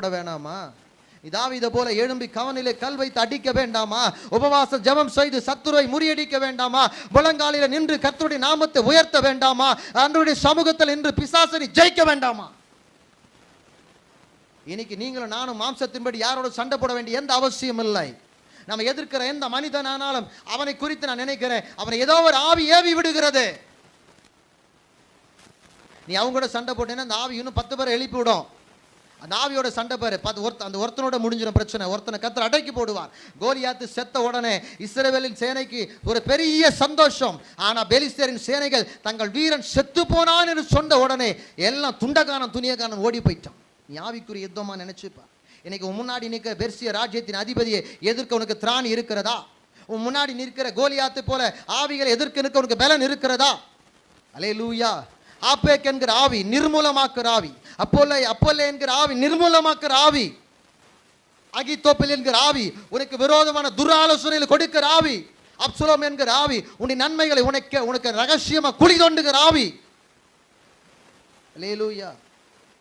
பயப்பட வேணாமா? தாவீதை போல எழும்பி கவனிலே கல் வைத்து அடிக்க வேண்டாமா? உபவாச ஜெபம் செய்து சத்துருவை முறியடிக்க வேண்டாமா? முழங்காலில நின்று கர்த்தருடைய நாமத்தை உயர்த்த வேண்டாமா? ஆண்டவருடைய சமூகத்தில் நின்று பிசாசனை ஜெயிக்க வேண்டாமா? இன்னைக்கு நீங்களும் நானும் மாம்சத்தின்படி யாரோட சண்டை போட வேண்டிய எந்த அவசியம் இல்லை. நம்ம எதிர்க்கிற எந்த மனிதனானாலும் அவனை குறித்து நான் நினைக்கிறேன், அவனை ஏதோ ஒரு ஆவி ஏவி விடுகிறது. நீ அவங்க கூட சண்டை போட்டேன்னா அந்த ஆவி இன்னும் 10 பேரை எழுப்பி விடும். அந்த ஆவியோட சண்டை பேரு அந்த ஒருத்தனோட முடிஞ்சிடும் பிரச்சனை. ஒருத்தனை கர்த்தர் அடக்கி போடுவார். கோலியாத்து செத்த உடனே இஸ்ரவேலின் சேனைக்கு ஒரு பெரிய சந்தோஷம். ஆனா பெலிஸ்தரின் சேனைகள் தங்கள் வீரன் செத்து போனான் என்று சொன்ன உடனே எல்லாம் துண்டகானம் துணியகானம் ஓடி போயிட்டான். நீ ஆவிக்குரிய யுத்தமா நினைச்சுப்பா. இன்னைக்கு உன் முன்னாடி நிற்கிற பெர்சிய ராஜ்யத்தின் அதிபதியை எதிர்க்க உனக்கு திராணி இருக்கிறதா? உன் முன்னாடி நிற்கிற கோலியாத்து போல ஆவிகளை எதிர்க்க நிற்க உனக்கு பலன் இருக்கிறதா? அல்லேலூயா. ஆப்பேக் என்கிற ஆவி நிர்மூலமாக்குற ஆவி, அப்போலே என்கிற ஆவி நிர்மூலமாக்குற ஆவி, அகித்தோப்பேல் என்கிற ஆவி உனக்கு விரோதமான துராலோசனைகளை கொடுக்கிற ஆவி, அப்சலோம் என்கிற ஆவி உன்னுடைய நன்மைகளை உனக்கு ரகசியமா குழி தோண்டுகிற ஆவி. அல்லேலூயா,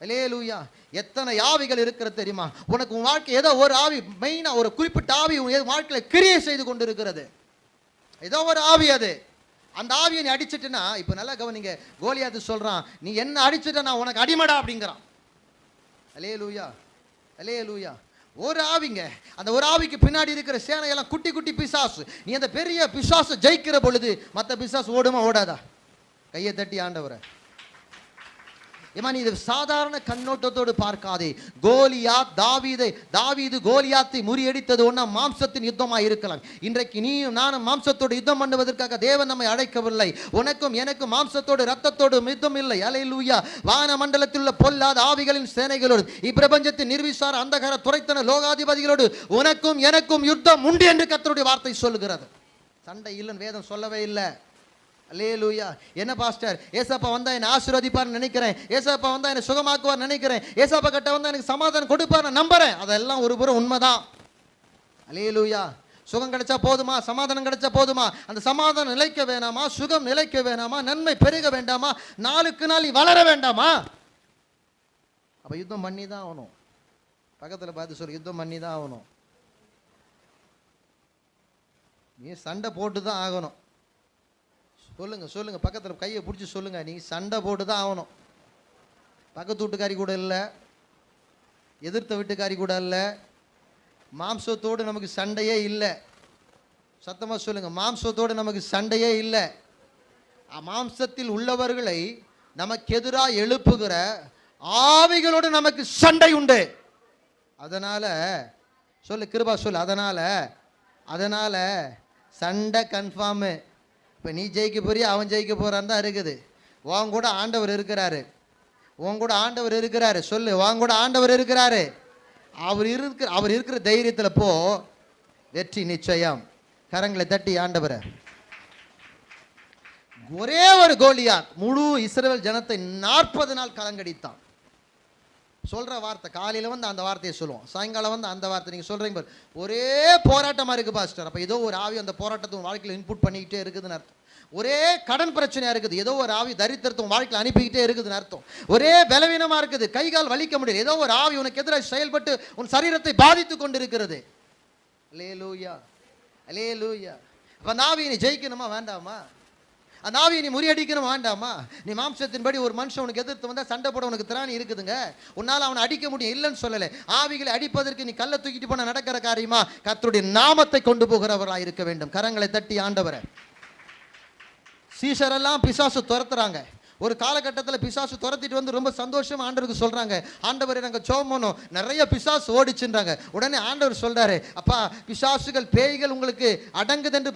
அல்லேலூயா. எத்தனை ஆவிகள் இருக்கிறது தெரியுமா? உனக்கு உன் வாழ்க்கை ஏதோ ஒரு ஆவி, மெயினா ஒரு குறிப்பிட்ட ஆவி உன் வாழ்க்கையில கிரியை செய்து கொண்டு இருக்கிறது. ஏதோ ஒரு ஆவி. அது அந்த ஆவியை நீ அடிச்சிட்டுனா, இப்போ நல்லா கவனிங்க, கோலியாத்து சொல்றான், நீ என்ன அடிச்சுட்ட நான் உனக்கு அடிமடா அப்படிங்கிறான். அல்லேலூயா, அல்லேலூயா. ஒரு ஆவிங்க, அந்த ஒரு ஆவிக்கு பின்னாடி இருக்கிற சேனையெல்லாம் குட்டி குட்டி பிசாசு. நீ அந்த பெரிய பிசாசு ஜெயிக்கிற பொழுது மற்ற பிசாசு ஓடுமா ஓடாதா? கையை தட்டி ஆண்டவரை. ஏமா நீ இது சாதாரண கண்ணோட்டத்தோடு பார்க்காதே. தாவீது கோலியாத்தை முறியடித்தது ஒன்றா மாம்சத்தின் யுத்தமாக இருக்கலாம். இன்றைக்கு நீயும் நானும் மாம்சத்தோடு யுத்தம் பண்ணுவதற்காக தேவன் நம்மை அழைக்கவில்லை. உனக்கும் எனக்கும் மாம்சத்தோடு ரத்தத்தோடு யுத்தம் இல்லை. அல்லேலூயா. வான மண்டலத்தில் உள்ள பொல்லாத ஆவிகளின் சேனைகளோடு, இப்பிரபஞ்சத்தின் நிர்விசார அந்தகார துரைத்தன லோகாதிபதிகளோடு உனக்கும் எனக்கும் யுத்தம் உண்டு என்று கர்த்தருடைய வார்த்தை சொல்லுகிறது. சண்டை இல்லைன்னு வேதம் சொல்லவே இல்லை. அல்லேலூயா. என்ன பாஸ்டர், ஏசப்பா வந்தா என்ன ஆசீர்வதிப்பார்னு நினைக்கிறேன், ஏசப்பா வந்தா என்ன சுகமாக்குவார் நினைக்கிறேன், ஏசப்பா கிட்ட வந்தா எனக்கு சமாதானம் கொடுப்பார் நம்புறேன். அதெல்லாம் ஒரு புறம் உண்மைதான். அல்லேலூயா. சுகம் கிடைச்சா போதுமா? சமாதானம் கிடைச்சா போதுமா? அந்த சமாதானம் நிலைக்க வேணாமா? சுகம் நிலைக்க வேணாமா? நன்மை பெருக வேண்டாமா? நாளுக்கு நாள் வளர வேண்டாமா? அப்ப யுத்தம் பண்ணி தான் ஆகணும். பக்கத்தில் பார்த்து சொல்லு, யுத்தம் பண்ணி தான் ஆகணும். நீ சண்டை போட்டு தான் ஆகணும். சொல்லுங்க, பக்கத்தில் கையை பிடிச்சி சொல்லுங்க, நீ சண்டை போட்டு தான் ஆகணும். பக்கத்து வீட்டுக்காரி கூட இல்லை, எதிர்த்த வீட்டுக்காரி கூட இல்லை, மாம்சத்தோடு நமக்கு சண்டையே இல்லை. சத்தமாக சொல்லுங்க, மாம்சத்தோடு நமக்கு சண்டையே இல்லை. மாம்சத்தில் உள்ளவர்களை நமக்கு எதிராக எழுப்புகிற ஆவிகளோடு நமக்கு சண்டை உண்டு. அதனால சொல்லு, கிருபா சொல்லு, அதனால சண்டை கன்ஃபார்மு. இப்போ நீ ஜெயிக்க போறியா அவன் ஜெயிக்க போறான்னு தான் இருக்குது. உன் கூட ஆண்டவர் இருக்கிறாரு, சொல்லு, உன் கூட ஆண்டவர் இருக்கிறாரு. அவர் இருக்கிற தைரியத்தில் போ, வெற்றி நிச்சயம். கரங்களை தட்டி ஆண்டவரை. ஒரே ஒரு கோலியாத் முழு இஸ்ரவேல் ஜனத்தை 40 நாள் கலங்கடித்தான். சொல்ற வார்த்தை, காலையில வந்து அந்த வார்த்தையை சொல்லுவோம், சாயங்காலம் வந்து அந்த வார்த்தை. நீங்க சொல்றீங்க பாரு, ஒரே போராட்டமா இருக்கு பாஸ்டர். அப்ப ஏதோ ஒரு ஆவி அந்த போராட்டத்தை வாழ்க்கையில் இன்புட் பண்ணிக்கிட்டே இருக்குதுன்னு அர்த்தம். ஒரே கடன் பிரச்சனையா இருக்குது, ஏதோ ஒரு ஆவி தரித்திரத்தை வாழ்க்கையில் அனுப்பிக்கிட்டே இருக்குதுன்னு அர்த்தம். ஒரே பலவீனமா இருக்குது, கை கால் வலிக்க முடியல, ஏதோ ஒரு ஆவி உனக்கு எதிராக செயல்பட்டு உன் சரீரத்தை பாதித்து கொண்டிருக்கிறது. அல்லேலூயா, அல்லேலூயா. அப்ப அந்த ஆவியை நீ ஜெயிக்கணுமா வேண்டாமா? அந்த ஆவியை நீ முறியடிக்கணும் வேண்டாமா? நீ மாம்சத்தின்படி ஒரு மனுஷன் உனக்கு எதிர்த்து வந்தால் சண்டை போட உனக்கு திராணி இருக்குதுங்க. உன்னால் அவனை அடிக்க முடியும், இல்லைன்னு சொல்லலை. ஆவிகளை அடிப்பதற்கு நீ கல்லை தூக்கிட்டு போன நடக்கிற காரியமா? கர்த்தருடைய நாமத்தை கொண்டு போகிறவர்களாக இருக்க வேண்டும். கரங்களை தட்டி ஆண்டவரை. சீஷரெல்லாம் பிசாசு துரத்துறாங்க. ஒரு காலகட்டத்தில் பிசாசு துரத்திட்டு வந்து ரொம்ப சந்தோஷமா ஆண்டவருக்கு சொல்றாங்க, ஆண்டவரை நாங்கள் ஜெபம் பண்ணோம், நிறைய பிசாசு ஓடிச்சுன்றாங்க. உடனே ஆண்டவர் சொல்றாரு, அப்பா பிசாசுகள் பேய்கள் உங்களுக்கு அடங்குதென்று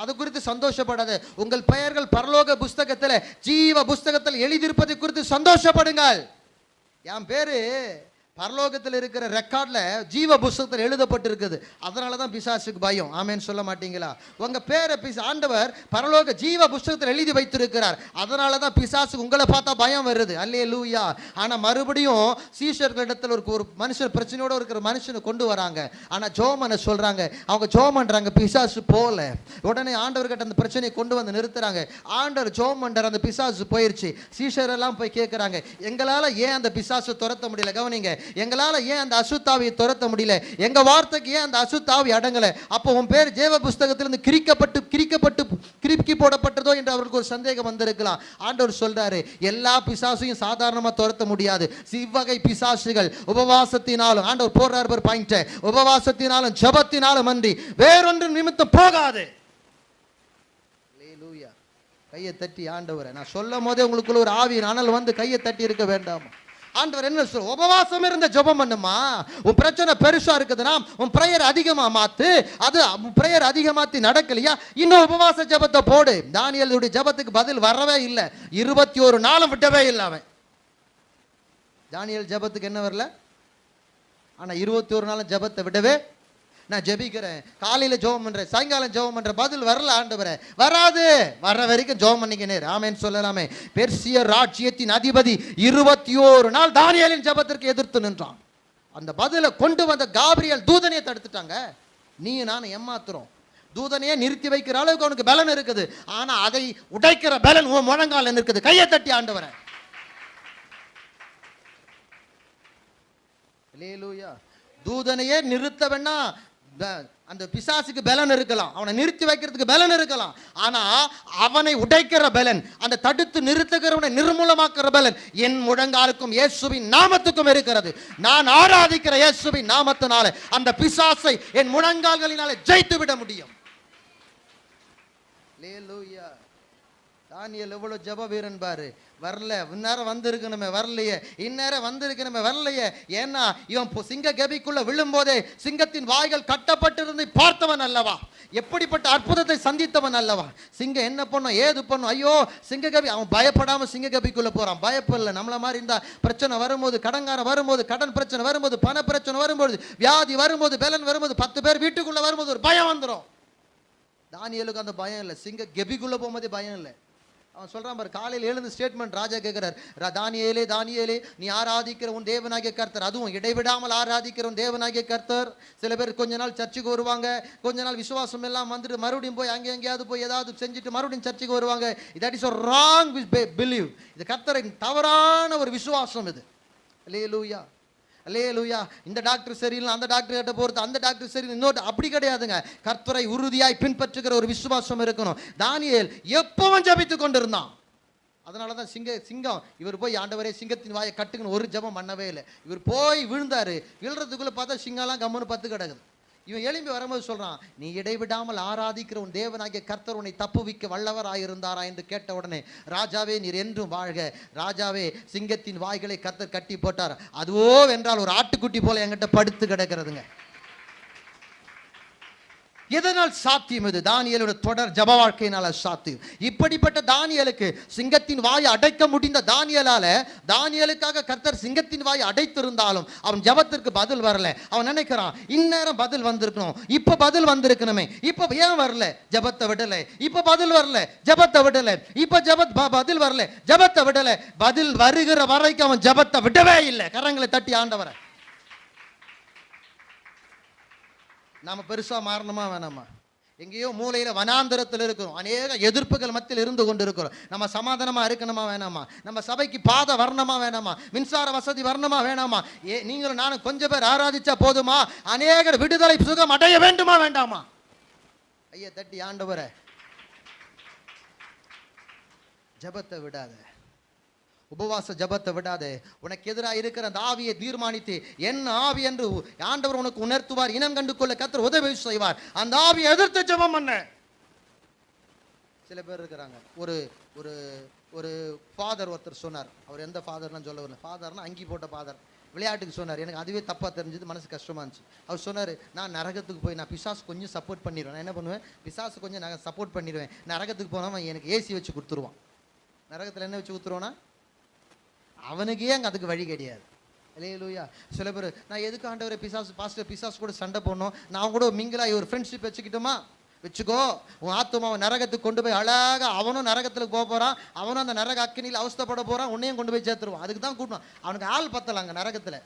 அது குறித்து சந்தோஷப்படாத, உங்கள் பெயர்கள் பரலோக புஸ்தகத்தில் ஜீவ புஸ்தகத்தில் எழுதியிருப்பதை குறித்து சந்தோஷப்படுங்கள். என் பேரு பரலோகத்தில் இருக்கிற ரெக்கார்ட்ல ஜீவ புஸ்தகத்தில் எழுதப்பட்டிருக்குது. அதனால தான் பிசாசுக்கு பயம். ஆமேன்னு சொல்ல மாட்டீங்களா? உங்க பேரை ஆண்டவர் பரலோக ஜீவ புஸ்தகத்தில் எழுதி வைத்திருக்கிறார். அதனால தான் பிசாசுக்கு உங்களை பார்த்தா பயம் வருது. அல்லேலூயா. ஆனா மறுபடியும் சீஷர்களிடத்தில் ஒரு மனுஷன் பிரச்சனையோட இருக்கிற மனுஷனை கொண்டு வராங்க. ஆனா ஜோமனை சொல்றாங்க, அவங்க ஜோம் பண்றாங்க, பிசாசு போல. உடனே ஆண்டவர்கிட்ட அந்த பிரச்சனையை கொண்டு வந்து நிறுத்துறாங்க. ஆண்டவர் ஜோம் பண்றார், அந்த பிசாசு போயிருச்சு. சீஷர் எல்லாம் போய் கேட்கிறாங்க, எங்களால ஏன் அந்த பிசாசு துரத்த முடியல? கவனிங்க, எங்களால் ஏன் அந்த அசுத்தாவியை துரத்த முடியல, எங்க வார்த்தைக்கு ஏன் அந்த அசுத்தாவி அடங்கலை? அப்போ உன் பேர் ஜீவ புஸ்தகத்திலிருந்து கிறுக்கி போடப்பட்டதோ என்று அவருக்கு ஒரு சந்தேகம் வந்திருக்கலாம். ஆண்டவர் சொல்றாரு, எல்லா பிசாசையும் சாதாரணமாக துரத்த முடியாது. இவ்வகை பிசாசுகள் உபவாசத்தினாலும், ஆண்டவர் போடுறார் ஒரு பாயிண்ட், உபவாசத்தினாலும் ஜபத்தினாலும் அன்றி வேறொன்று நிமித்தம் போகாது. கையை தட்டி ஆண்டவரை, நான் சொல்லும் போதே உங்களுக்குள்ள ஒரு ஆவியின் அனல் வந்து கையை தட்டி இருக்க வேண்டாமா? ஆண்டவர் என்ன சொல்ற? உபவாசம் இருந்த ஜெபம் பண்ணுமா. உன் பிரச்சனை பெருசா இருக்குதுன்னா உன் பிரேயர் அதிகமா மாத்து. அது பிரேயர் அதிகமாத்தி நடக்கலையா, இன்னும் உபவாச ஜெபத்தை போடு. தானியேலுடைய ஜெபத்துக்கு பதில் வரவே இல்லை. 21 நாளும் விட்டவே இல்லை அவன். தானியேல் ஜெபத்துக்கு என்ன வரல, ஆனா 21 நாளும் ஜெபத்தை விடவே. நான் ஜெபிக்கிறேன், காலையில ஜெபம் பண்றேன், சாயங்காலம் ஜெபம் பண்றேன், பதில் வரல ஆண்டவரே. வராது, வர வரைக்கும் ஜெபம் பண்ணிக்கினே ஆமென் சொல்லலாமே. பெர்சிய ராஜ்யத்தின் அதிபதி 21 நாள் தானியேலின் ஜெபத்திற்கு எதிர்த்து நின்றான். அந்த பதிலை கொண்டு வந்த காபிரியல் தூதனையை தடுத்துட்டாங்க. நீ நான் ஏமாத்துறோம். தூதனையே நிறுத்தி வைக்கிற அளவுக்கு அவனுக்கு பலன் இருக்குது, ஆனா அதை உடைக்கிற பலன் உன் முழங்கால இருக்குது. கையை தட்டி ஆண்டவரே. அல்லேலூயா. தூதனையே நிறுத்த வேணா, அந்த பிசாசுக்கு பலன் இருக்கலாம், அவனை நிறுத்தி வைக்கிறதுக்கு பலன் இருக்கலாம், ஆனா அவனை உடைக்கிற பலன், அந்த தடுத்து நிறுத்துகிறவனை நிர்மூலமாக்குற பலன் என் முழங்காலுக்கும் இயேசுவின் நாமத்துக்கும் இருக்கிறது. நான் ஆராதிக்கிற இயேசுவின் நாமத்தினால அந்த பிசாசை என் முழங்கால்களினால ஜெயித்து விட முடியும். அல்லேலூயா. தானியேல் எவ்வளவு ஜெப வீரன் பாரு. வரல, இந்நேரம் வந்திருக்கணுமே வரலையே, இந்நேரம் வந்திருக்கணுமே வரலையே. ஏன்னா இவன் சிங்க கபிக்குள்ள விழும்போதே சிங்கத்தின் வாய்கள் கட்டப்பட்டிருந்து பார்த்தவன் அல்லவா, எப்படிப்பட்ட அற்புதத்தை சந்தித்தவன் அல்லவா. சிங்கம் என்ன பண்ணும் ஏது பண்ணும், ஐயோ சிங்க கபி. அவன் பயப்படாம சிங்க கபிக்குள்ள போறான். பயப்படல. நம்மள மாதிரி இருந்தா பிரச்சனை வரும்போது, கடங்காரம் வரும்போது, கடன் பிரச்சனை வரும்போது, பண பிரச்சனை வரும்போது, வியாதி வரும்போது, பலன் வரும்போது, 10 பேர் வீட்டுக்குள்ள வரும்போது ஒரு பயம் வந்துடும். தானியேலுக்கு அந்த பயம் இல்லை. சிங்க கபிக்குள்ள போகும்போதே பயம் இல்லை. அவன் சொல்றான் பாரு, காலையில் எழுந்து ஸ்டேட்மெண்ட் ராஜா கேட்கிறார், தானியேலே தானியேலே நீ ஆராதிக்கிற உன் தேவனாகிய கர்த்தர், அதுவும் இடைவிடாமல் ஆராதிக்கிற உன் தேவனாகிய கர்த்தர். சில பேர் கொஞ்ச நாள் சர்ச்சுக்கு வருவாங்க, கொஞ்ச நாள் விசுவாசம் எல்லாம் வந்துட்டு மறுபடியும் போய் அங்கே எங்கேயாவது போய் ஏதாவது செஞ்சுட்டு மறுபடியும் சர்ச்சுக்கு வருவாங்க. That is a wrong belief. இது கர்த்தரின் தவறான ஒரு விசுவாசம் இது. அல்லேலூயா, அல்லேலூயா. இந்த டாக்டர் சரியில்லை, அந்த டாக்டர் கிட்ட போகிறது, அந்த டாக்டர் சரியில்லை, இன்னொரு அப்படி கிடையாதுங்க. கர்த்தரை உறுதியாய் பின்பற்றுகிற ஒரு விசுவாசம் இருக்கணும். தானியேல் எப்பவும் ஜெபித்து கொண்டிருந்தான். அதனால தான் சிங்கம் இவர் போய் ஆண்டவரே சிங்கத்தின் வாயை கட்டுக்குன்னு ஒரு ஜெபம் பண்ணவே இல்லை. இவர் போய் விழுந்தாரு. விழுறதுக்குள்ள பார்த்தா சிங்கம்லாம் கம்முன்னு 10 கிடக்குது. இவன் எழும்பி வரும்போது சொல்றான், நீ இடைவிடாமல் ஆராதிக்கிற உன் தேவனாகிய கர்த்தர் உன்னை தப்புவிக்க வல்லவராயிருந்தாரா என்று கேட்ட உடனே, ராஜாவே நீர் என்றும் வாழ்க, ராஜாவே சிங்கத்தின் வாய்களை கர்த்தர் கட்டி போட்டார், அதுவோ வென்றால் ஒரு ஆட்டுக்குட்டி போல என்கிட்ட படுத்து கிடக்கிறதுங்க. எதனால் சாத்தியம்? இது தானியேலுடைய தொடர் ஜப வாழ்க்கையினால சாத்தியம். இப்படிப்பட்ட தானியேலுக்கு சிங்கத்தின் வாயை அடைக்க முடிந்த தானியேலுக்காக கர்த்தர் சிங்கத்தின் வாயை அடைத்திருந்தாலும் அவன் ஜபத்திற்கு பதில் வரல. அவன் நினைக்கிறான், இந்நேரம் பதில் வந்திருக்கணும், இப்ப பதில் வந்திருக்கணுமே, இப்ப ஏன் வரல? ஜபத்தை விடல. இப்ப பதில் வரல, ஜபத்தை விடல. இப்ப பதில் வரல, ஜபத்தை விடல. பதில் வருகிற வரைக்கும் அவன் ஜபத்தை விடவே இல்லை. கரங்களை தட்டி ஆண்டவரை. நாம பெருசா மாறணுமா வேணாமா? எங்கேயோ மூலையில வனாந்தரத்தில் இருக்கிறோம், அநேக எதிர்ப்புகள் மத்தியில் இருந்து கொண்டு இருக்கிறோம். நம்ம சமாதானமா இருக்கணுமா வேணாமா? நம்ம சபைக்கு பாதை வரணுமா வேணாமா? மின்சார வசதி வரணுமா வேணாமா? நீங்களும் நானும் கொஞ்சம் பேர் ஆராதிச்சா போதுமா? அநேகர் விடுதலை சுகம் அடைய வேண்டுமா வேண்டாமா? ஐயா தட்டி ஆண்டவரே, ஜபத்தை விடாத, உபவாச ஜபத்தை விடாதே. உனக்கு எதிராக இருக்கிற அந்த ஆவியை தீர்மானித்து என்ன ஆவி என்று ஆண்டவர் உனக்கு உணர்த்துவார். இனம் கண்டு கொள்ள கர்த்தர் உதவி செய்வார். அந்த ஆவியை எதிர்த்து ஜபம் பண்ண. சில பேர் இருக்கிறாங்க. ஒரு ஒரு ஒரு ஃபாதர் ஒருத்தர் சொன்னார். அவர் எந்த ஃபாதர்லாம் சொல்ல வரல, ஃபாதர்னா அங்கி போட்ட ஃபாதர், விளையாட்டுக்கு சொன்னார். எனக்கு அதுவே தப்பாக தெரிஞ்சது, மனசு கஷ்டமாக இருந்துச்சு. அவர் சொன்னார், நான் நரகத்துக்கு போய் நான் பிசாசு கொஞ்சம் சப்போர்ட் பண்ணிடுவேன். நான் என்ன பண்ணுவேன், பிசாசு கொஞ்சம் நான் சப்போர்ட் பண்ணிடுவேன். நரகத்துக்கு போனால் எனக்கு ஏசி வச்சு கொடுத்துருவான். நரகத்தில் என்ன வச்சு கொடுத்துருவானா? அவனுக்கு ஏன் அதுக்கு வழி கிடையாது. அல்லேலூயா. சில பேர், நான் எதுக்கு ஆண்டவரே பிசாசு கூட சண்டை போடணும், நான் கூட மிங்கிலாகி ஒரு ஃப்ரெண்ட்ஷிப் வச்சுக்கிட்டோமா? வச்சுக்கோ. உன் ஆத்துமாவை நரகத்துக்கு கொண்டு போய் அழகாக அவனும் நரகத்தில் போக போகிறான், அவனும் அந்த நரக அக்கினியில் அவஸ்தப்பட போகிறான், உன்னையும் கொண்டு போய் சேர்த்துருவான். அதுக்கு தான் கூட்டணும். அவனுக்கு ஆள் பத்தலாங்க நரகத்தில்,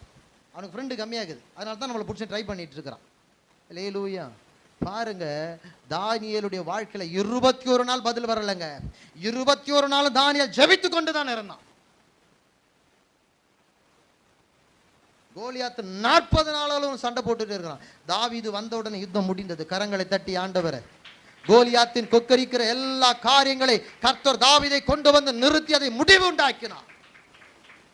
அவனுக்கு ஃப்ரெண்டு கம்மியாகுது. அதனால தான் நம்மளை பிடிச்சி ட்ரை பண்ணிட்டு இருக்கிறான். அல்லேலூயா. பாருங்க, தானியேலுடைய வாழ்க்கையில் 21 நாள் பதில் வரலைங்க. 21 நாள் தானியேல் ஜெபித்து கொண்டு தான் இருந்தான். கோலியாத்து 40 நாளாலும் சண்டை போட்டுட்டு இருக்கிறான். தாவீது வந்த உடனே யுத்தம் முடிந்தது. கரங்களை தட்டி ஆண்டவரே, கோலியாத்தின் கொக்கரிக்கிற எல்லா காரியங்களை கர்த்தர் தாவீதை கொண்டு வந்து நிறுத்தி அதை முடிவு உண்டாக்கினார்.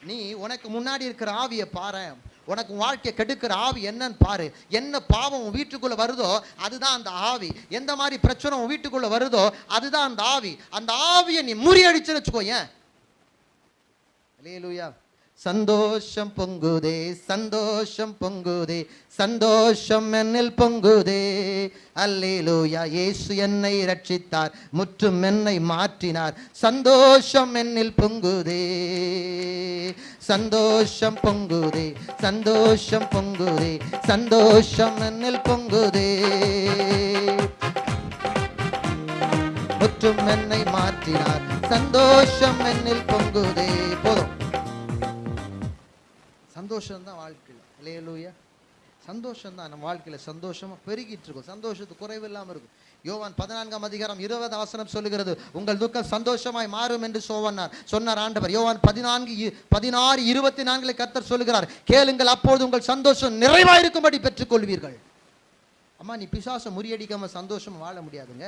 நீ உனக்கு முன்னாடி இருக்கிற ஆவியை பாரு, உனக்கு வாழ்க்கையை கெடுக்கிற ஆவி என்னன்னு பாரு. என்ன பாவம் உன் வீட்டுக்குள்ள வருதோ அதுதான் அந்த ஆவி. எந்த மாதிரி பிரச்சனை உன் வீட்டுக்குள்ள வருதோ அதுதான் அந்த ஆவி. அந்த ஆவியை நீ முறியடிச்சுன்னு வச்சுக்கோ. ஏன்? அல்லேலூயா. சந்தோஷம் பொங்குதே, சந்தோஷம் பொங்குதே, சந்தோஷம் என்னில் பொங்குதே. அல்லேலூயா. இயேசு என்னை ரட்சித்தார், முற்றும் என்னை மாற்றினார். சந்தோஷம் என்னில் பொங்குதே, சந்தோஷம் பொங்குதே, சந்தோஷம் பொங்குதே, சந்தோஷம் என்னில் பொங்குதே. முற்றும் என்னை மாற்றினார், சந்தோஷம் என்னில் பொங்குதே. போதும். சந்தோஷம் தான் வாழ்க்கையில். அல்லேலூயா. சந்தோஷம் தான் நம்ம வாழ்க்கையில் சந்தோஷமா பெருகிட்டு இருக்கும். சந்தோஷத்துக்கு குறைவு இல்லாமல் இருக்கும். யோவான் 14 அதிகாரம் 20 வசனம் சொல்லுகிறது, உங்கள் துக்கம் சந்தோஷமாய் மாறும் என்று சொன்னார் ஆண்டவர். யோவான் 16:24 கர்த்தர் சொல்லுகிறார், கேளுங்கள் அப்பொழுது உங்கள் சந்தோஷம் நிறைவாயிருக்கும்படி பெற்றுக்கொள்வீர்கள். அம்மா, நீ பிசாசை முறியடிக்காம சந்தோஷமா வாழ முடியாதுங்க.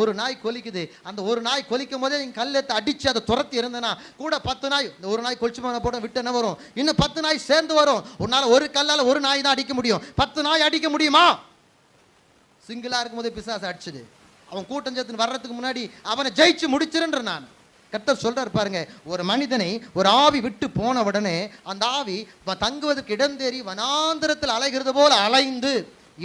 ஒரு நாய் கொலிக்குது, அந்த ஒரு நாய் கொலிக்கும் போதே நீங்க கல்லெத்தை அடிச்சு அதை துரத்தி இருந்தனா கூட 10 நாய், இந்த ஒரு நாய் கொலிச்சு போட விட்டு என்ன வரும்? இன்னும் 10 நாய் சேர்ந்து வரும். உன்னால ஒரு கல்லால ஒரு நாய் தான் அடிக்க முடியும். 10 நாய் அடிக்க முடியுமா? சிங்கிளா இருக்கும் போதே பிசாசை அடிச்சுது. அவன் கூட்டம் சேர்த்து வர்றதுக்கு முன்னாடி அவனை ஜெயிச்சு முடிச்சிருன்ற நான். கர்த்தர் சொல்றாரு பாருங்க, ஒரு மனிதனை ஒரு ஆவி விட்டு போன உடனே அந்த ஆவி தங்குவதற்கு இடம் தேடி வனாந்திரத்தில் அலைகிறது போல அலைந்து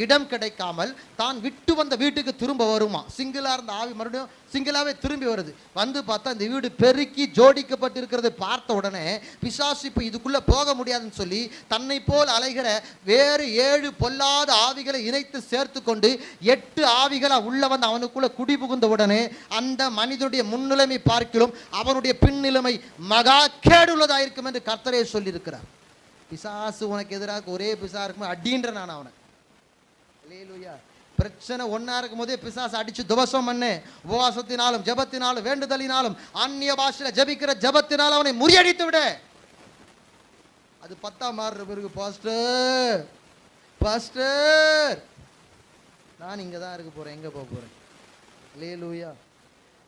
இடம் கிடைக்காமல் தான் விட்டு வந்த வீட்டுக்கு திரும்ப வருமா. சிங்கிளா இருந்த ஆவி மறுபடியும் சிங்கிளாவே திரும்பி வருது. வந்து பார்த்தா இந்த வீடு பெருக்கி ஜோடிக்கப்பட்டிருக்கிறது பார்த்த உடனே பிசாசு இப்போ இதுக்குள்ள போக முடியாதுன்னு சொல்லி தன்னை போல் அலைகிற வேறு 7 பொல்லாத ஆவிகளை இணைத்து சேர்த்து கொண்டு 8 ஆவிகளை உள்ள வந்து அவனுக்குள்ள குடி புகுந்த உடனே அந்த மனிதனுடைய முன்னிலைமை பார்க்கிலும் அவனுடைய பின்னிலைமை மகா கேடுள்ளதாயிருக்கும் என்று கர்த்தரே சொல்லியிருக்கிறார். பிசாசு உனக்கு எதிராக ஒரே பிசா இருக்கும் அடின்ற நான் அவனை. அல்லேலூயா. பிரச்சனை ஒன்னா இருக்கும் போதே பிசாசு அடிச்சு துவசம் பண்ணு. உபவாசத்தினாலும் ஜெபத்தினாலும் வேண்டுதலினாலும் அந்நிய பாஷையில ஜெபிக்கிற ஜெபத்தினாலும் அவனை முறியடித்து விட. அது 10ஆம் மாறுற பிறகு பாஸ்டர் பாஸ்டர் நான் இங்க தான் இருக்க போறேன், எங்க போக போறேன்? அல்லேலூயா.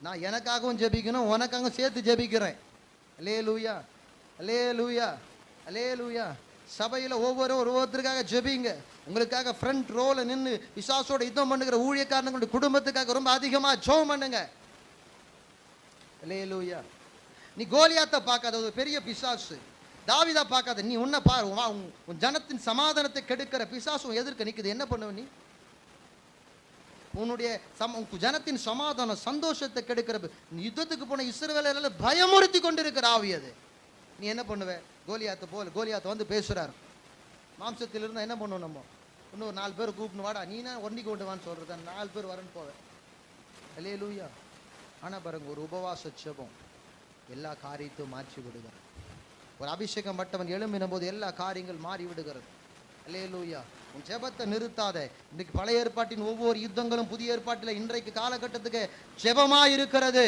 நான் எனக்காகவும் ஜெபிக்கணும், உனக்காகவும் சேர்த்து ஜெபிக்கிறேன். அல்லேலூயா, அல்லேலூயா, அல்லேலூயா. சபையில் ஒவ்வொருத்தருக்காக ஜெபிங்க. உங்களுக்காக ஃப்ரண்ட் ரோல நின்று பிசாசோட யுத்தம் பண்ணுகிற ஊழியக்காரங்களுடைய குடும்பத்துக்காக ரொம்ப அதிகமா ஜெபம் பண்ணுங்க. அல்லேலூயா. நீ கோலியாத்தை பார்க்காத, ஒரு பெரிய பிசாசு. தாவீதா பார்க்காத, நீ உன்னை பாரு. உன் ஜனத்தின் சமாதானத்தை கெடுக்கிற பிசாசு எதிர்க்க நிக்குது. என்ன பண்ணுவ நீ? உன்னுடைய ஜனத்தின் சமாதானம் சந்தோஷத்தை கெடுக்கிற யுத்தத்துக்கு போன இஸ்ரவேலர்களை பயமுறுத்தி கொண்டிருக்கிற ஆவி அது. நீ என்ன பண்ணுவ? கோலியாத்தை போல கோலியாத்தை வந்து பேசுறாரு. மாம்சத்தில் இருந்தால் என்ன பண்ணுவோம்? நம்ம இன்னும் ஒரு 4 பேர் கூப்பிட்டு வாடா, நீ நான் ஒண்டி கொண்டு வான்னு சொல்றது, 4 பேர் வரன்னு போவேன். அல்லேலூயா. ஆனால் பாருங்க, ஒரு உபவாச ஜெபம் எல்லா காரியத்தையும் மாற்றி விடுகிறது. ஒரு அபிஷேகம் பட்டவன் எழும்பின போது எல்லா காரியங்கள் மாறி விடுகிறது. அல்லேலூயா. உன் ஜெபத்தை நிறுத்தாத. இன்னைக்கு பழைய ஏற்பாட்டின் ஒவ்வொரு யுத்தங்களும் புதிய ஏற்பாட்டில் இன்றைக்கு காலகட்டத்துக்கு ஜெபமா இருக்கிறது.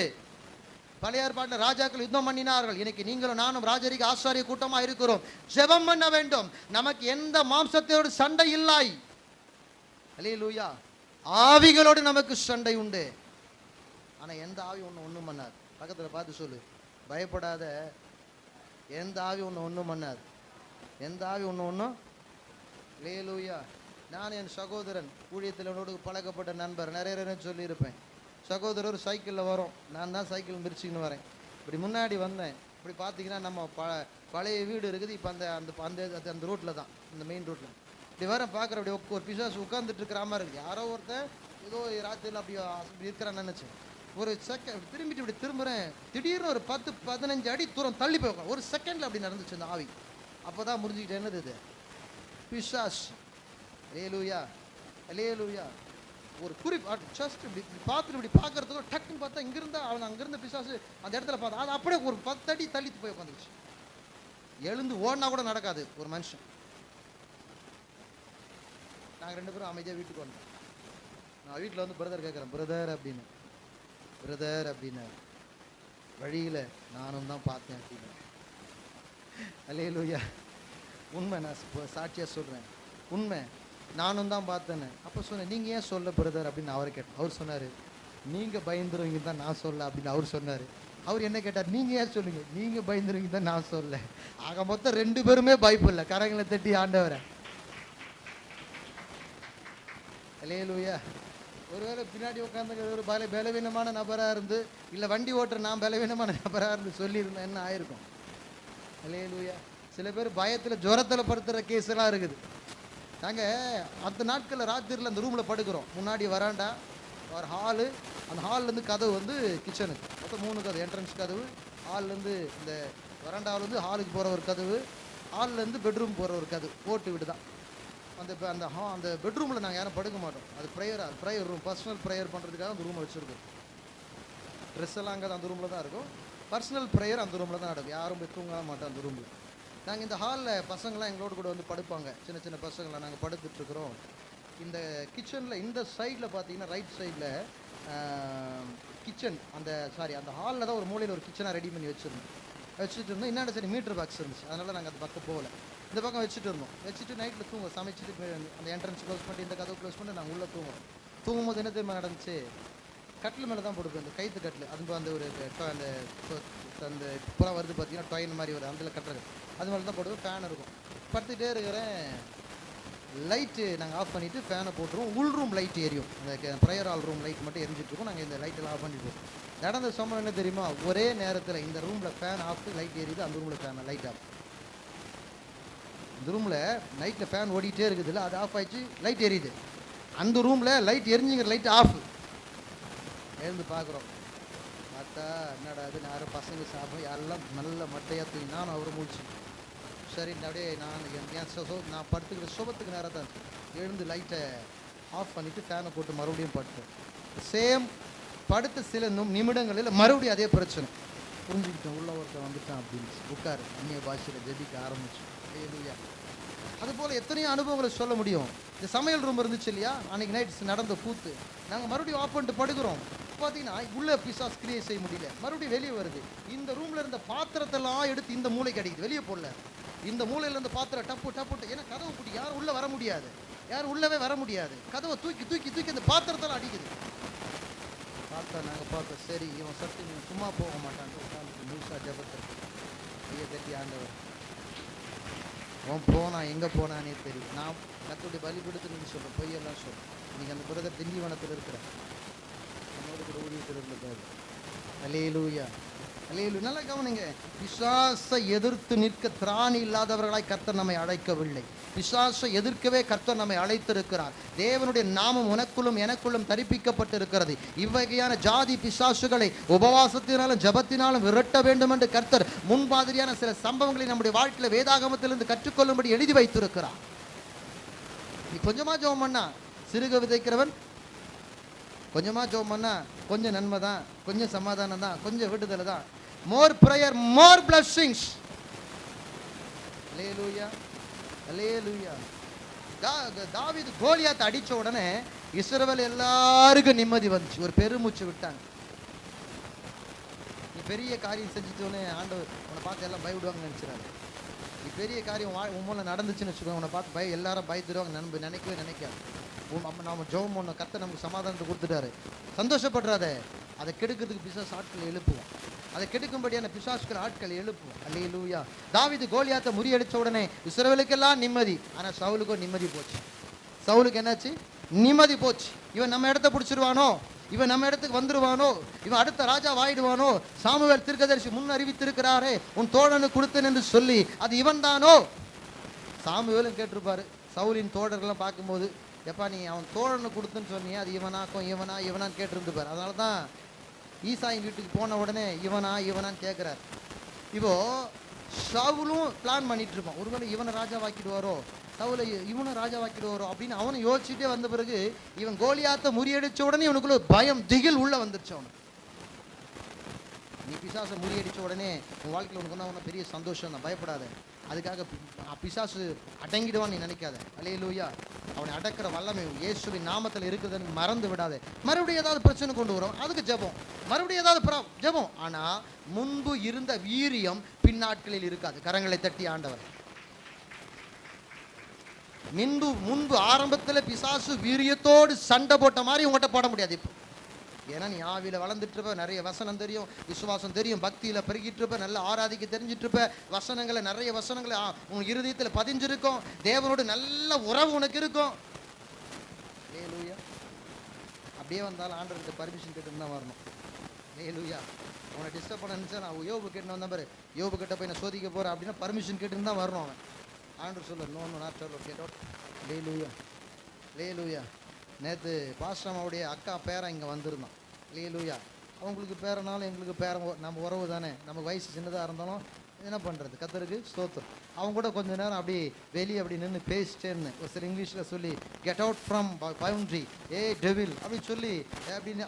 பழைய ஏற்பாட்டில் ராஜாக்கள் யுத்தம் பண்ணினார்கள். இன்னைக்கு நீங்களும் நானும் ராஜரிக ஆசாரிய கூட்டமா இருக்கிறோம். ஜெபம் பண்ண வேண்டும். நமக்கு எந்த மாம்சத்தோடு சண்டை இல்லை. அல்லேலூயா. ஆவிகளோடு நமக்கு சண்டை உண்டு. ஆனா எந்த ஆவி ஒன்றும் பண்ணாது. பக்கத்துல பார்த்து சொல்லு, பயப்படாத. எந்த ஆவி ஒன்றும் பண்ணாது. எந்த ஆவி ஒன்றும். அல்லேலூயா. நான் என் சகோதரன் ஊழியத்தில் என்னோடு பழக்கப்பட்ட நண்பர் நிறைய சொல்லியிருப்பேன். சகோதரர் சைக்கிளில் வரும், நான் தான் சைக்கிள் மிரிச்சின்னு வரேன். இப்படி முன்னாடி வந்தேன். இப்படி பார்த்தீங்கன்னா நம்ம பழைய வீடு இருக்குது. இப்போ அந்த ரோட்டில் தான், இந்த மெயின் ரோட்டில் இப்படி வர பார்க்குற. அப்படி ஒரு பிசாசு உட்காந்துட்டு இருக்கிற மாதிரி இருக்குது. யாரோ ஒருத்தன் ஏதோ ராத்திரியில் அப்படி இருக்கிறான்னு நினச்சேன். ஒரு செகண்ட் திரும்பிட்டு இப்படி திரும்புகிறேன். திடீர்னு ஒரு 10-15 அடி தூரம் தள்ளி போய் ஒரு செகண்டில் அப்படி நடந்துச்சு அந்த ஆவி. அப்போ தான் முடிஞ்சுக்கிட்டு என்னது இது? பிசாஸ். அல்லேலூயா, அல்லேலூயா. ஒரு ஜஸ்ட் இப்படி பார்த்துட்டு இப்படி பார்க்கறதுக்கு டக்குன்னு பார்த்தா இங்கிருந்தா அவன் அங்கிருந்த பிசாசு அந்த இடத்துல பார்த்தா அது அப்படியே ஒரு 10 அடி தள்ளி போய் உட்காந்துச்சு. எழுந்து ஓடினா கூட நடக்காது ஒரு மனுஷன். நாங்கள் 2 பேரும் அமைதியாக வீட்டுக்கு வந்தோம். நான் வீட்டில் வந்து பிரதர் கேட்குறேன், பிரதர் அப்படின்னு வழியில் நானும் தான் பார்த்தேன் அப்படின்னு. அல்லேலூயா. உண்மை, நான் சாட்சியாக சொல்கிறேன், உண்மை, நானும் தான் பார்த்தேன்னு. அப்போ சொன்னேன், நீங்கள் ஏன் சொல்ல பிரதர் அப்படின்னு அவரை கேட்டேன். அவர் சொன்னார், நீங்கள் பயந்துருவீங்க தான் நான் சொல்ல அப்படின்னு அவர் சொன்னார். அவர் என்ன கேட்டார், நீங்கள் ஏன் சொல்லுங்க, நீங்கள் பயந்துருவீங்க தான் நான் சொல்ல. ஆக மொத்தம் 2 பேருமே பயப்படல. கரங்களை தட்டி ஆண்டவரை. அல்லேலூயா. ஒருவேளை பின்னாடி உட்காந்து ஒரு பலவீனமான நபராக இருந்து, இல்லை வண்டி ஓட்டுற நான் பலவீனமான நபராக இருந்து சொல்லியிருந்தேன் என்ன ஆயிருக்கும்? அல்லேலூயா. சில பேர் பயத்தில் ஜுரத்தில் படுத்துகிற கேஸ் எல்லாம் இருக்குது. நாங்கள் அந்த நாட்களில் ராத்திரியில் அந்த ரூமில் படுக்கிறோம். முன்னாடி வராண்டா ஒரு ஹாலு, அந்த ஹால்லேருந்து கதவு வந்து கிச்சனுக்கு மொத்தம் 3 கதவு. என்ட்ரன்ஸ் கதவு, ஹால்லேருந்து இந்த வராண்டாவிலேருந்து ஹாலுக்கு போகிற ஒரு கதவு, ஹால்லேருந்து பெட்ரூம் போகிற ஒரு கதவு, போட்டு விட்டு தான் அந்த பெட்ரூமில் நாங்கள் யாரும் படுக்க மாட்டோம். அது ப்ரேயர் ரூம், பர்சனல் ப்ரேயர் பண்ணுறதுக்காக அந்த ரூமை வச்சுருக்கோம். ட்ரெஸ் எல்லாம் அங்கே அந்த ரூமில் தான் இருக்கும். பர்சனல் ப்ரேயர் அந்த ரூமில் தான் நடக்கும். யாரும் போய் தூங்க மாட்டோம் அந்த ரூமில். நாங்கள் இந்த ஹாலில் பசங்களாம் எங்களோட கூட வந்து படுப்பாங்க. சின்ன சின்ன பசங்களாம் நாங்கள் படுத்துட்ருக்குறோம். இந்த கிச்சனில் இந்த சைடில் பார்த்தீங்கன்னா ரைட் சைடில் கிச்சன், அந்த ஹாலில் தான் ஒரு மூலையில் ஒரு கிச்சனாக ரெடி பண்ணி வச்சுட்டு இருந்தோம். என்னென்ன சரி மீட்டர் பாக்ஸ் இருந்துச்சு, அதனால் நாங்கள் அந்த பக்கம் போகல. இந்த பக்கம் வச்சுட்டு இருந்தோம். வச்சுட்டு நைட்டில் தூங்க சமைச்சிட்டு அந்த என்ட்ரன்ஸ் க்ளோஸ் பண்ணிட்டு இந்த கதவு க்ளோஸ் பண்ணி நாங்கள் உள்ளே தூங்கும்போது என்ன தெரியுமா நடந்துச்சு? கட்டில் மேலே தான் போட்டுப்போம், இந்த கைத்து கட்டில். அது அந்த ஒரு அந்த புறா வருது பார்த்தீங்கன்னா டொயின் மாதிரி ஒரு அதில் கட்டுறது, அது மேலே தான் போடுவோம். ஃபேன் இருக்கும். படுத்துகிட்டே இருக்கிறேன். லைட்டு நாங்கள் ஆஃப் பண்ணிவிட்டு ஃபேனை போட்டுருவோம். உள் ரூம் லைட் எரியும், அந்த ப்ரேயர் ஹால் ரூம் லைட் மட்டும் எரிஞ்சிட்ருக்கோம். நாங்கள் இந்த லைட்டெல்லாம் ஆஃப் பண்ணிட்டு நடந்த சம்பளம் என்ன தெரியுமா? ஒரே நேரத்தில் இந்த ரூமில் ஃபேன் ஆஃப், லைட் எரியுது. அந்த ரூமில் ஃபேன் லைட் ஆஃப். இந்த ரூமில் நைட்டில் ஃபேன் ஓடிட்டே இருக்குது, இல்லை அது ஆஃப் ஆகிடுச்சு, லைட் எரியுது. அந்த ரூமில் லைட் எரிஞ்சுங்கிற லைட் ஆஃப். எழுந்து பார்க்குறோம், பார்த்தா என்னடா அது, யாரும் பசங்க சாப்பிடும், எல்லாம் நல்ல மட்டையாக தூங்கி நானும் அவரை முடிச்சு. சரி அப்படியே நான் படுத்துக்கிற சுபத்துக்கு நேரம் தான் எழுந்து லைட்டை ஆஃப் பண்ணிவிட்டு ஃபேனை போட்டு மறுபடியும் படுத்தேன். சேம் படுத்த சில நிமிடங்களில் மறுபடியும் அதே பிரச்சனை. புரிஞ்சுக்கிட்டேன், உள்ள ஒருத்தர் வந்துட்டான் அப்படின்னு. உட்காரு, அந்நிய பாஷையில் ஜெபிக்க ஆரம்பிச்சோம். அதுபோல் எத்தனையோ அனுபவங்களை சொல்ல முடியும். இந்த சமையல் ரூம் இருந்துச்சு இல்லையா, அன்றைக்கி நைட் நடந்த கூத்து. நாங்கள் மறுபடியும் ஆஃப் பண்ணிட்டு படுக்கிறோம். பார்த்தீங்கன்னா உள்ளே பிசாஸ் கிரியேட் செய்ய முடியல, மறுபடியும் வெளியே வருது. இந்த ரூமில் இருந்த பாத்திரத்தெல்லாம் எடுத்து இந்த மூளைக்கு அடிக்குது, வெளியே போடல. இந்த மூலையில் இருந்த பாத்திரம் டப்பு டப்பு, ஏன்னா கதவை பூட்டி யாரும் உள்ளே வர முடியாது, யாரும் உள்ளவே வர முடியாது. கதவை தூக்கி தூக்கி தூக்கி அந்த பாத்திரத்தெல்லாம் அடிக்குது. பார்த்தா நாங்கள் பார்த்தோம், சரி இவன் சத்து சும்மா போக மாட்டான். உட்காந்து முழுசாக ஜபத்தை கையை தட்டி ஆண்டவர், அவன் போனான், எங்கே போனானே தெரியும். நான் கத்தோடைய பலி கொடுத்துன்னு சொல்கிறேன், பொய்யெல்லாம் சொல்கிறேன். இன்றைக்கி அந்த பிரதர் திண்டிவனத்தில் இருக்கிற என்னோட கூட ஊழியத்தில் இருந்தது. அல்லேலூயா, அல்லேலூயா. நல்லா கவனிங்க, பிசாசை எதிர்த்து நிற்க திராணி இல்லாதவர்களாய் கர்த்தர் நம்மை அழைக்கவில்லை. பிசாசை எதிர்க்கவே கர்த்தர் நம்மை அழைத்திருக்கிறார். தேவனுடைய நாமம் உனக்குள்ளும் எனக்குள்ளும் தரிப்பிக்கப்பட்டிருக்கிறது. இவ்வகையான ஜாதி பிசாசுகளை உபவாசத்தினாலும் ஜபத்தினாலும் விரட்ட வேண்டும் என்று கர்த்தர் முன்மாதிரியான சில சம்பவங்களை நம்முடைய வாழ்க்கையில் வேதாகமத்திலிருந்து கற்றுக்கொள்ளும்படி எழுதி வைத்திருக்கிறார். நீ கொஞ்சமா ஜெபம் பண்ணா, சிறுக விதைக்கிறவன் கொஞ்சமா ஜெபம் பண்ணா கொஞ்சம் நன்மை தான், கொஞ்சம் சமாதானம் தான், கொஞ்சம் விடுதலை தான். மோர் பிரேயர், மோர் பிளஸிங்ஸ். அல்லேலூயா, அல்லேலூயா. தாவீது கோலியாத்தை அடிச்ச உடனே இஸ்ரவேல் எல்லாருக்கும் நிம்மதி வந்துச்சு, ஒரு பெருமூச்சு விட்டாங்க. நீ பெரிய காரியம் செஞ்சுட்டோன்னே ஆண்டவர் உன்னை பார்த்து எல்லாம் பயப்படுவாங்கன்னு நினைச்சிடாரு. நீ பெரிய காரியம் உன் மூலம் நடந்துச்சுன்னு வச்சுக்கோங்க, உன்னை பார்த்து எல்லாரும் பயந்துடுவாங்க நினைக்கவே நினைக்காது. நாம ஜெபம் பண்ண கர்த்தர் நமக்கு சமாதானத்தை கொடுத்துட்டாரு, சந்தோஷப்படுறாத. அதை கெடுக்கிறதுக்கு பிசாசு ஆட்களை எழுப்புவோம், அதை கெடுக்கும்படியான பிசாசுகள் ஆட்களை எழுப்புவோம். அல்லேலூயா. தாவீது கோலியாத்தை முறியடிச்ச உடனே இஸ்ரவேலுக்கெல்லாம் நிம்மதி. ஆனால் சவுலுக்கும் நிம்மதி போச்சு. சவுலுக்கு என்னாச்சு? நிம்மதி போச்சு. இவன் நம்ம இடத்த பிடிச்சிருவானோ, இவன் நம்ம இடத்துக்கு வந்துருவானோ, இவன் அடுத்த ராஜா வாயிடுவானோ, சாமுவேல் தீர்க்கதரிசி முன் அறிவித்திருக்கிறாரே உன் தோழனு கொடுத்தேன் என்று சொல்லி அது இவன் தானோ. சாமுவேலும் கேட்டிருப்பாரு. சவுலின் தோழர்கள்லாம் பார்க்கும்போது, எப்பா நீ அவன் தோழனு கொடுத்துன்னு சொன்னியே, அது இவனாக்கும் இவனான்னு கேட்டிருந்துப்பார். அதனால தான் ஈசாயின் வீட்டுக்கு போன உடனே இவனான்னு கேட்குறாரு. இப்போ சவுலும் பிளான் பண்ணிட்டு இருப்பான், ஒருவேளை இவனை ராஜாவாக்கிடுவாரோ, சவுலை இவனை ராஜாவாக்கிடுவாரோ அப்படின்னு அவனை யோசிச்சுட்டே வந்த பிறகு இவன் கோலியாத்தை முறியடிச்ச உடனே இவனுக்குள்ள பயம் திகில் உள்ள வந்துருச்சு அவனுக்கு. நீ பிசாசை முறியடிச்ச உடனே உன் வாழ்க்கையில் உனக்கு ஒன்றும் பெரிய சந்தோஷம் தான், பயப்படாத. அதுக்காக பிசாசு அடங்கிடுவான்னு நீ நினைக்காத. அல்லேலூயா. அவனை அடக்கிற வல்லமை இயேசுவின் நாமத்தில் இருக்குதுன்னு மறந்து விடாத. மறுபடியும் ஏதாவது பிரச்சனை கொண்டு வரும், அதுக்கு ஜெபம். மறுபடியும் ஏதாவது ஜெபம். ஆனால் முன்பு இருந்த வீரியம் பின்னாட்களில் இருக்காது. கரங்களை தட்டி ஆண்டவர் முன்பு ஆரம்பத்தில் பிசாசு வீரியத்தோடு சண்டை போட்ட மாதிரி உங்கள்கிட்ட போட முடியாது இப்போ. ஏன்னா நீ ஆவியில் வளர்ந்துட்டு இருப்ப, நிறைய வசனம் தெரியும், விசுவாசம் தெரியும், பக்தியில் பெருகிட்டு இருப்ப, நல்ல ஆராதிக்க தெரிஞ்சிட்டு இருப்ப, வசனங்களை நிறைய வசனங்களை உன் இருதயத்தில் பதிஞ்சிருக்கும், தேவனோடு நல்ல உறவு உனக்கு இருக்கும். ஹல்லேலூயா. அப்படியே வந்தாலும் ஆண்டவர்கிட்ட பர்மிஷன் கேட்டு தான் வரணும். ஹல்லேலூயா. அவனை டிஸ்டர்ப் பண்ண நினச்சா நான் யோபு கேட்டு வந்தேன் பாரு, யோபு கிட்ட போய் நான் சோதிக்க போகிறேன் அப்படின்னா பர்மிஷன் கேட்டுன்னு தான் வரணும் அவன். ஆண்டவர் சொல்ல நோ நோ நாட் சொல்ல கேட்டோம். ஹல்லேலூயா. ஹல்லேலூயா. நேற்று பாஸ்டமாவுடைய அக்கா பேரன் இங்கே வந்திருந்தான். ஹல்லேலூயா. அவங்களுக்கு பேரனாலும் எங்களுக்கு பேரன் நம்ம உறவு தானே, நமக்கு வயசு சின்னதாக இருந்தாலும் என்ன பண்ணுறது, கர்த்தருக்கு ஸ்தோத்திரம். அவங்க கூட கொஞ்சம் நேரம் அப்படி வெளியே அப்படி நின்று பேசிட்டேன்னு ஒரு சில இங்கிலீஷில் சொல்லி get out from boundary A devil அப்படி சொல்லி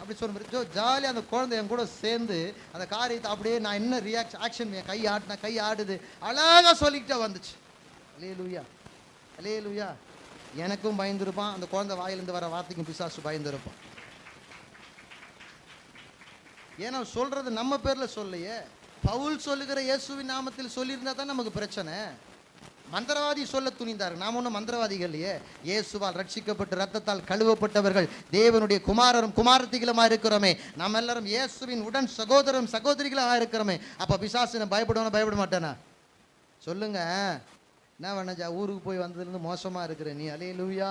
அப்படி சொல்ல ஜாலியாக அந்த குழந்தை என் கூட சேர்ந்து அந்த காரியத்தை அப்படியே நான் என்ன ஆக்ஷன் கை ஆட்டினா கை ஆடுது அழகாக சொல்லிக்கிட்டே வந்துச்சு. ஹல்லேலூயா. ஹல்லேலூயா. எனக்கும் பயந்துருப்பான், அந்த குழந்தை வாயிலிருந்து வர வார்த்தைக்கும் பிசாசு பயந்துருப்பான். ஏன்னா சொல்றது நம்ம பேர்ல சொல்லையே, பவுல் சொல்லுகிற இயேசுவின் நாமத்தில் சொல்லியிருந்தா தான் நமக்கு பிரச்சனை. மந்திரவாதி சொல்ல துணிந்தார், நாம் ஒன்றும் மந்திரவாதிகள் இல்லையே. இயேசுவால் ரட்சிக்கப்பட்டு ரத்தத்தால் கழுவப்பட்டவர்கள், தேவனுடைய குமாரரும் குமாரத்திகளுமா இருக்கிறோமே, நம்ம எல்லாரும் இயேசுவின் உடன் சகோதரரும் சகோதரிகளாக இருக்கிறோமே. அப்போ பிசாசு பயப்படுவானா பயப்பட மாட்டானா சொல்லுங்க? என்ன வேணாச்சா ஊருக்கு போய் வந்ததுலேருந்து மோசமாக இருக்கிற நீ. ஹல்லேலூயா.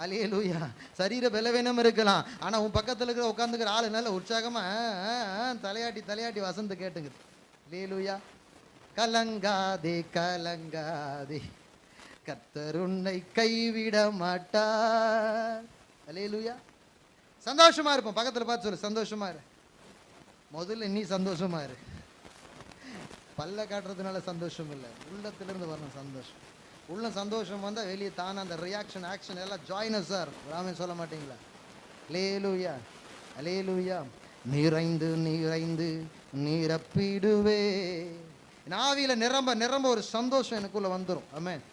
ஹல்லேலூயா. சரீர பலவீனம் இருக்கலாம், ஆனால் உன் பக்கத்தில் இருக்கிற உட்காந்துக்கிற ஆளு நல்ல உற்சாகமாக தலையாட்டி வசந்து கேட்டுங்குது. ஹல்லேலூயா. கலங்காதே கலங்காதே, கர்த்தர் உன்னை கைவிட மாட்டார். ஹல்லேலூயா. சந்தோஷமா இருப்போம். பக்கத்தில் பார்த்து சொல்லு சந்தோஷமா இரு. முதல்ல நீ சந்தோஷமா இரு. பல்ல காட்டுறதுனால சந்தோஷம் இல்லை, உள்ளத்திலிருந்து வரணும் சந்தோஷம். உள்ள சந்தோஷம் வந்தால் வெளியே தானே அந்த ரியாக்ஷன் ஆக்ஷன் எல்லாம் ஜாயினஸ் சார் ராமன் சொல்ல மாட்டீங்களா? ஹல்லேலூயா. ஹல்லேலூயா. நிறைந்து நிறைந்து நிரப்பிடுவே. ஆவியில் நிரம்ப நிரம்ப ஒரு சந்தோஷம் எனக்குள்ள வந்துடும். ஆமென்.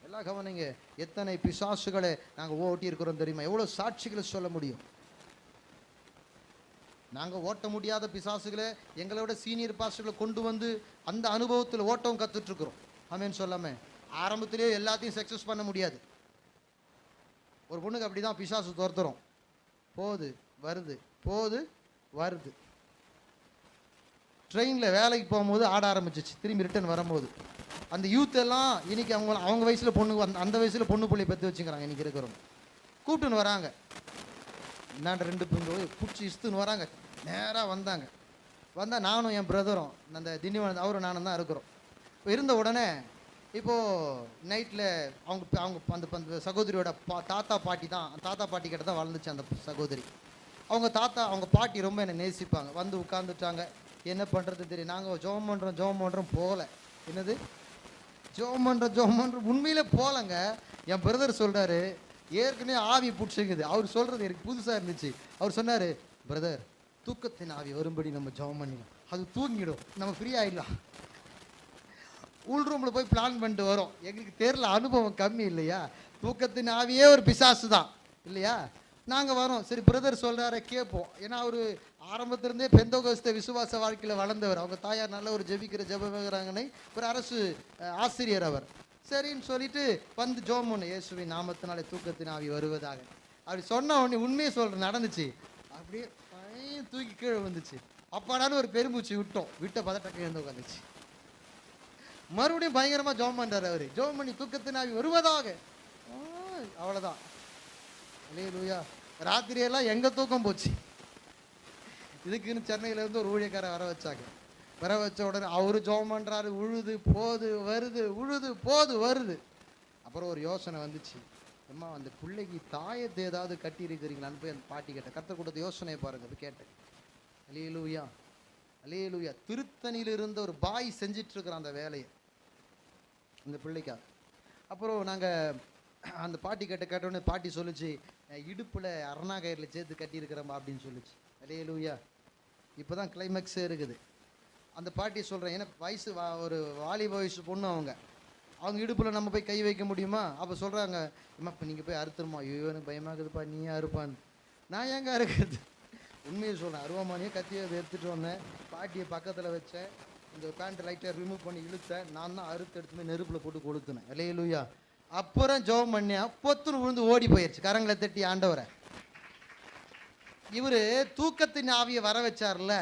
எல்லாம் கவனிங்க. எத்தனை பிசாசுகளை நாங்கள் ஓட்டி இருக்கிறோம் தெரியுமா? எவ்வளோ சாட்சிகளை சொல்ல முடியும். நாங்கள் ஓட்ட முடியாத பிசாசுகளை எங்களோட சீனியர் பாஸ்டர்களை கொண்டு வந்து அந்த அனுபவத்தில் ஓட்டம் கற்றுட்ருக்குறோம். ஆமென் சொல்லாமல் ஆரம்பத்திலே எல்லாத்தையும் சக்ஸஸ் பண்ண முடியாது. ஒரு பொண்ணுக்கு அப்படி தான் பிசாசு துரத்துறோம். போகுது வருது, போகுது வருது. ட்ரெயினில் வேலைக்கு போகும்போது ஆட ஆரம்பிச்சிச்சு, திரும்பி ரிட்டர்ன் வரும்போது அந்த யூத் எல்லாம் இன்னைக்கு அவங்க வயசில் பொண்ணு அந்த வயசில் பொண்ணு பிள்ளை பற்றி வச்சுக்கிறாங்க. இன்றைக்கி இருக்கிறவங்க கூப்பிட்டுன்னு வராங்க, இந்தாண்ட 2 பிஞ்சு பிடிச்சி இஸ்துன்னு வராங்க. நேராக வந்தால் நானும் என் பிரதரும் அந்த திண்டிவனம் அவரும் நானும் தான் இருக்கிறோம். இப்போ இருந்த உடனே இப்போது நைட்டில் அவங்க அந்த சகோதரியோட தாத்தா பாட்டி கிட்ட தான் வளர்ந்துச்சு அந்த சகோதரி. அவங்க பாட்டி ரொம்ப என்னை நேசிப்பாங்க. வந்து உட்காந்துட்டாங்க. என்ன பண்ணுறது தெரியும், நாங்கள் ஜெபம் பண்ணுறோம் போகல. என்னது ஜெபம் பண்ணுறோம் உண்மையிலே போகலங்க. என் பிரதர் சொல்கிறாரு, ஏற்கனவே ஆவி பிடிச்சிக்குது. அவர் சொல்கிறது எனக்கு புதுசாக இருந்துச்சு. அவர் சொன்னார், பிரதர் தூக்கத்தின் ஆவி வரும்படி நம்ம ஜெபம் பண்ணிடலாம், அது தூங்கிடும், நம்ம ஃப்ரீ ஆகிடலாம். உள் ரூமில் போய் பிளான் பண்ணிட்டு வரோம். எங்களுக்கு தெரியல, அனுபவம் கம்மி இல்லையா? தூக்கத்தின் ஆவியே ஒரு பிசாசு தான் இல்லையா? நாங்கள் வரோம், சரி பிரதர் சொல்கிறார கேட்போம். ஏன்னா அவர் ஆரம்பத்திலேருந்தே பெந்தோகஸ்த விசுவாச வாழ்க்கையில் வளர்ந்தவர். அவங்க தாயார் நல்ல ஒரு ஜெபிக்கிற ஜெபங்கிறாங்கன்னு ஒரு அரசு ஆசிரியர் அவர். சரின்னு சொல்லிட்டு வந்து ஜோம் ஒன்று, இயேசுவின் நாமத்தினாலே தூக்கத்தின் ஆவி வருவதாக அப்படி சொன்ன உடனே உண்மையை சொல்கிற நடந்துச்சு. அப்படியே தூக்கி கீழே வந்துச்சு. அப்பாடான்னு ஒரு பெருமூச்சு விட்ட பதட்டக்க இருந்து உட்காந்துச்சு. மறுபடியும் பயங்கரமாக ஜோம் பண்ணுறாரு அவர். ஜோம் பண்ணி தூக்கத்தின் ஆவி வருவதாக. அவ்வளோதான். ஹல்லேலூயா. ராத்திரியெல்லாம் எங்கே தூக்கம் போச்சு. இதுக்குன்னு சென்னையிலேருந்து ஒரு ஊழியக்காரை வர வச்ச உடனே அவரு ஜெபம் பண்ணுறாரு. உழுது போது வருது, உழுது போது வருது. அப்புறம் ஒரு யோசனை வந்துச்சு, அம்மா அந்த பிள்ளைக்கு தாயத்தை ஏதாவது கட்டி இருக்கிறீங்களான்னு போய் அந்த பாட்டி கேட்டேன். கர்த்தர் கொடுத்த யோசனையை பாருங்க. அப்படி கேட்டேன். ஹல்லேலூயா. ஹல்லேலூயா. திருத்தணியில் இருந்த ஒரு பாய் செஞ்சிட்டு இருக்கிறான் அந்த வேலையை இந்த பிள்ளைக்கா. அப்புறம் நாங்கள் அந்த பாட்டி கேட்டோடனே பாட்டி சொல்லிச்சு, இடுப்பில் அருணாகயிறில் சேர்த்து கட்டியிருக்கிறோம்மா அப்படின்னு சொல்லிச்சு. ஹல்லேலூயா. இப்போ தான் கிளைமேக்ஸே இருக்குது. அந்த பாட்டி சொல்கிறேன், ஏன்னா வயசு ஒரு வாலிப வயசு பொண்ணு அவங்க இடுப்பில் நம்ம போய் கை வைக்க முடியுமா? அப்போ சொல்கிறாங்க, அம்மா இப்போ நீங்கள் போய் அறுத்துருமா? ஐயோ எனக்கு பயமாகுதுப்பா, நீ அறுப்பான்னு. நான் ஏங்க அறுக்கிறது? உண்மையை சொல்கிறேன். அருவாமானியே கத்தியை எடுத்துகிட்டு வந்தேன், பாட்டியை பக்கத்தில் வச்சேன், இந்த பேண்ட் லைட்டாக ரிமூவ் பண்ணி இழுத்தேன், நான் தான் அறுத்து எடுத்துமே நெருப்பில் போட்டு கொளுத்துனேன். ஹல்லேலூயா. அப்புறம் ஜெபம் பண்ணி பொத்துன்னு விழுந்து ஓடி போயிடுச்சு, கரங்களை தட்டி ஆண்டவரை. இவர் தூக்கத்தின் ஆவியை வர வச்சார்ல.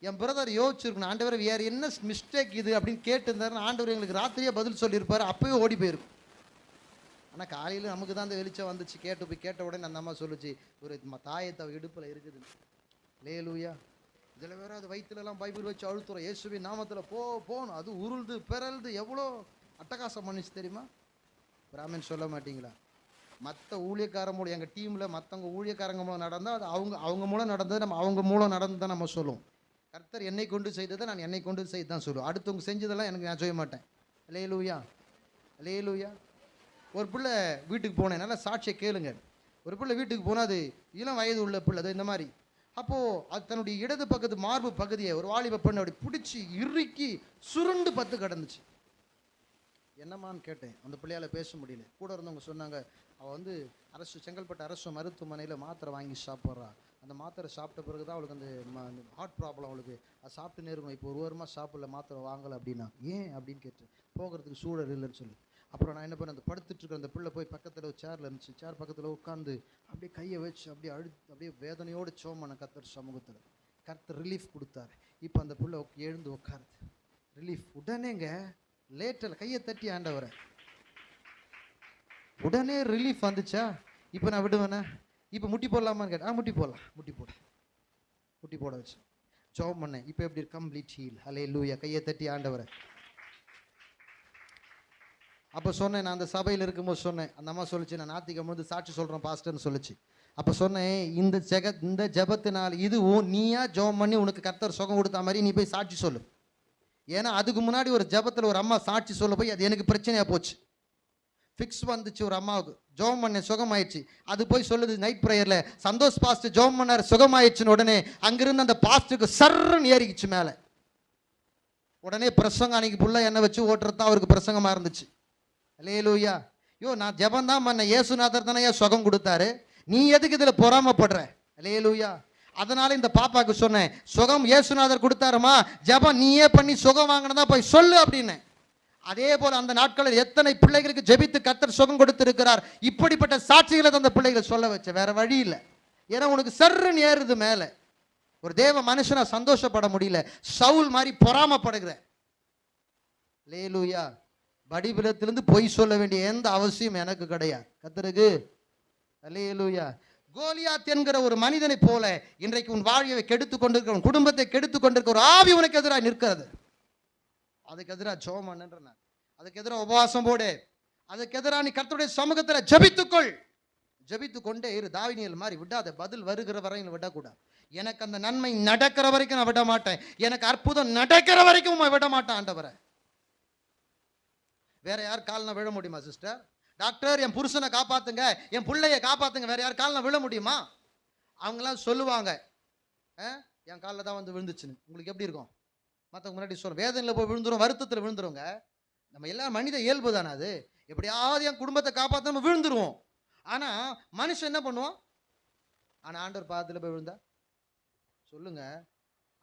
என் பிரதர் யோசிச்சிருக்கணும், ஆண்டவர் வேறு என்ன மிஸ்டேக் இது அப்படின்னு கேட்டுருந்தாருன்னு ஆண்டவர் எங்களுக்கு ராத்திரியே பதில் சொல்லியிருப்பார், அப்போயே ஓடி போயிருக்கும். ஆனால் காலையில் நமக்கு தான் அந்த வெளிச்சம் வந்துச்சு. கேட்ட உடனே அந்த அம்மா சொல்லிச்சு, ஒரு தாயத்தை இடுப்பில் இருக்குது. லேலூயா. இதில் வேற அது வயிற்றுலலாம் பைபிள் வச்சு அழுத்துறோம், இயேசுவி நாமத்தில் போகணும். அது உருள்து பிறல்து எவ்வளோ அட்டகாசம் பண்ணிச்சு தெரியுமா? பிராமின் சொல்ல மாட்டீங்களா? மற்ற ஊழியக்காரங்க எங்கள் டீமில் மற்றவங்க ஊழியக்காரங்க மூலம் நடந்தால் அது அவங்க மூலம் நடந்தது, நம்ம அவங்க மூலம் நடந்து தான் நம்ம சொல்லுவோம். கர்த்தர் என்னை கொண்டு செய்ததை நான் என்னை கொண்டு செய்து தான் சொல்லுவேன். அடுத்தவங்க செஞ்சதெல்லாம் எனக்கு நான் செய்ய மாட்டேன். லேலூயா லேலூயா. ஒரு பிள்ளை வீட்டுக்கு போனேன், நல்லா சாட்சியை கேளுங்க. ஒரு பிள்ளை வீட்டுக்கு போனால் அது இளம் வயது உள்ள பிள்ளை, அது இந்த மாதிரி. அப்போது அது தன்னுடைய இடது பக்கத்து மார்பு பகுதியை ஒரு வாலிப பெண்ணை அப்படி பிடிச்சி இறுக்கி சுருண்டு பத்து கிடந்துச்சு. என்னம்மான்னு கேட்டேன். அந்த பிள்ளையால் பேச முடியல. கூட இருந்தவங்க சொன்னாங்க, அவள் செங்கல்பட்டு அரசு மருத்துவமனையில் மாத்திரை வாங்கி சாப்பிட்றா. அந்த மாத்திரை சாப்பிட்ட பிறகு தான் அவளுக்கு அந்த ஹார்ட் ப்ராப்ளம் அவளுக்கு. அது சாப்பிட்டு நேருக்கணும். இப்போ 1 வாரமாக சாப்பிடல, மாத்திரை வாங்கலை அப்படின்னா. ஏன் அப்படின்னு கேட்டேன். போகிறதுக்கு சூழல் இல்லைன்னு சொல்லி. அப்புறம் நான் என்ன பண்ணேன், அந்த படுத்துட்டு இருக்கிற அந்த பிள்ளை போய் பக்கத்தில் ஒரு சேரில் இருந்துச்சு. சேர் பக்கத்தில் உட்காந்து அப்படியே கையை வச்சு அப்படியே வேதனையோடு சோமான கர்த்தர் சமூகத்தில். கர்த்தர் ரிலீஃப் கொடுத்தாரு. இப்போ அந்த பிள்ளை எழுந்து உட்காருது. ரிலீஃப் உடனேங்க, லேட்டில் கையை தட்டி ஆண்டவரை. உடனே ரிலீஃப் வந்துச்சா? இப்போ நான் விடுவேண்ணா, இப்போ முட்டி போடலாமான்னு கேட்டேன். முட்டி போடலாம், முட்டி போட வச்சு ஜெபம் பண்ணேன். இப்போ எப்படி கம்ப்ளீட் ஹீல். ஹல்லேலூயா. கையை தட்டி ஆண்டவரை. அப்போ சொன்னேன், நான் அந்த சபையில் இருக்கும்போது சொன்னேன். அந்த அம்மா சொல்லிச்சு, நான் ஞாயிற்றுக்கிழமை சாட்சி சொல்கிறேன் பாஸ்டர்னு சொல்லிச்சு. அப்போ சொன்னேன், இந்த ஜெபத்தினால் இது நீயா ஜெபம் பண்ணி உனக்கு கர்த்தர் சுகம் கொடுத்த மாதிரி நீ போய் சாட்சி சொல்லு. ஏன்னா அதுக்கு முன்னாடி ஒரு ஜெபத்தில் ஒரு அம்மா சாட்சி சொல்ல போய் அது எனக்கு பிரச்சனையாக போச்சு. ஃபிக்ஸ் வந்துச்சு ஒரு அம்மாவுக்கு. ஜெபம் பண்ண சுகமாயிடுச்சு. அது போய் சொல்லுது நைட் ப்ரேயரில், சந்தோஷ் பாஸ்டர் ஜெபம் பண்ணார் சுகமாயிடுச்சுன்னு. உடனே அங்கிருந்து அந்த பாஸ்டருக்கு சர்ன்னு ஏறிக்குச்சு மேலே. உடனே பிரசங்கம் அன்னைக்கு ஃபுல்லாக என்ன வச்சு ஓட்டுறது தான் அவருக்கு பிரசங்கமாக இருந்துச்சு. அல்லேலூயா. நான் ஜெபம் தான் பண்ண, இயேசுநாதர் தானே சுகம் கொடுத்தாரு, நீ எதுக்கு இதில் பொறாமப்படுற? அல்லேலூயா. அதனால இந்த பாப்பாவுக்கு சொன்னேன், சுகம் இயேசுநாதர் கொடுத்தாருமா, ஜெபம் நீயே பண்ணி சுகம் வாங்கினதா போய் சொல்லு அப்படின்னு. அதே போல அந்த நாட்களில் எத்தனை பிள்ளைகளுக்கு ஜெபித்து கர்த்தர் சுகம் கொடுத்திருக்கிறார். இப்படிப்பட்ட சாட்சிகளை அந்த பிள்ளைகளை சொல்ல வச்ச, வேற வழி இல்லை. ஏன்னா உனக்கு சர்ன்னு ஏறுது மேலே. ஒரு தேவ மனுஷனா சந்தோஷப்பட முடியல, சவுல் மாதிரி பொறாமப்படுகிற. அல்லேலூயா. வடிவிலத்திலிருந்து பொய் சொல்ல வேண்டிய எந்த அவசியம் எனக்கு கிடையாது. கர்த்தருக்கு அல்லேலூயா. கோலியாத் என்கிற ஒரு மனிதனை போல இன்றைக்கு உன் வாழ்வை கெடுத்து கொண்டிருக்கிற, உன் குடும்பத்தை கெடுத்து கொண்டிருக்கிற ஒரு ஆவி உனக்கு எதிராக நிற்கிறது. அதுக்கு எதிராக ஜெபம் பண்ணுன்ற, அதுக்கு எதிராக உபவாசம் போடு, அதுக்கு எதிராக நீ கர்த்தருடைய சமூகத்தில் ஜெபித்துக்கொள். ஜெபித்து கொண்டே இரு. தாவீது மாதிரி விடாத, பதில் வருகிற வரையும் விடக்கூடாது. எனக்கு அந்த நன்மை நடக்கிற வரைக்கும் நான் விட மாட்டேன், எனக்கு அற்புதம் நடக்கிற வரைக்கும் விட மாட்டேன் ஆண்டவரை. வேற யார் காலில் விழ முடியுமா சிஸ்டர்? டாக்டர் என் புருஷனை காப்பாத்துங்க, என் பிள்ளைய காப்பாத்துங்க, வேற யார் காலில் விழ முடியுமா? அவங்களாம் சொல்லுவாங்க, என் காலில் தான் வந்து விழுந்துச்சுன்னு. உங்களுக்கு எப்படி இருக்கும்? மற்றவங்க முன்னாடி சொல்ல வேதனையில் போய் விழுந்துரும், வருத்தத்தில் விழுந்துருங்க. நம்ம எல்லாம் மனித இயல்பு தானே அது. எப்படியாவது என் குடும்பத்தை காப்பாற்ற நம்ம விழுந்துருவோம். ஆனால் மனுஷன் என்ன பண்ணுவோம்? ஆனால் ஆண்டவர் பாதத்தில் போய் விழுந்தா சொல்லுங்க.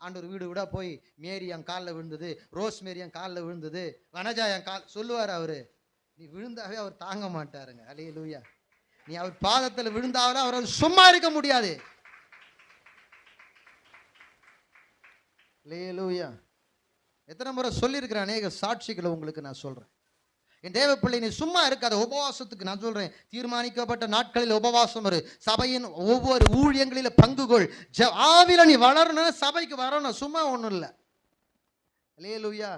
ஆண்டவர் வீடு விடா போய் மேரி என் காலில் விழுந்தது, ரோஸ் மேரி என் காலில் விழுந்தது, வனஜா என் கால் சொல்லுவார். அவரு நீ விழுந்தாவே அவர் தாங்க மாட்டாருங்க. அல்லேலூயா. நீ அவர் பாதத்தில் விழுந்தாவே அவர் சும்மா இருக்க முடியாது. அல்லேலூயா. எத்தனை முறை சொல்லியிருக்கிற அநேக சாட்சிகளை உங்களுக்கு நான் சொல்றேன். என் தேவ பிள்ளை, நீ சும்மா இருக்காத. உபவாசத்துக்கு நான் சொல்றேன், தீர்மானிக்கப்பட்ட நாட்களில் உபவாசம் இரு. சபையின் ஒவ்வொரு ஊழியங்களில் பங்குகொள். ஆவில நீ வளரணும், சபைக்கு வரணும், சும்மா ஒன்றும் இல்லை. அல்லேலூயா.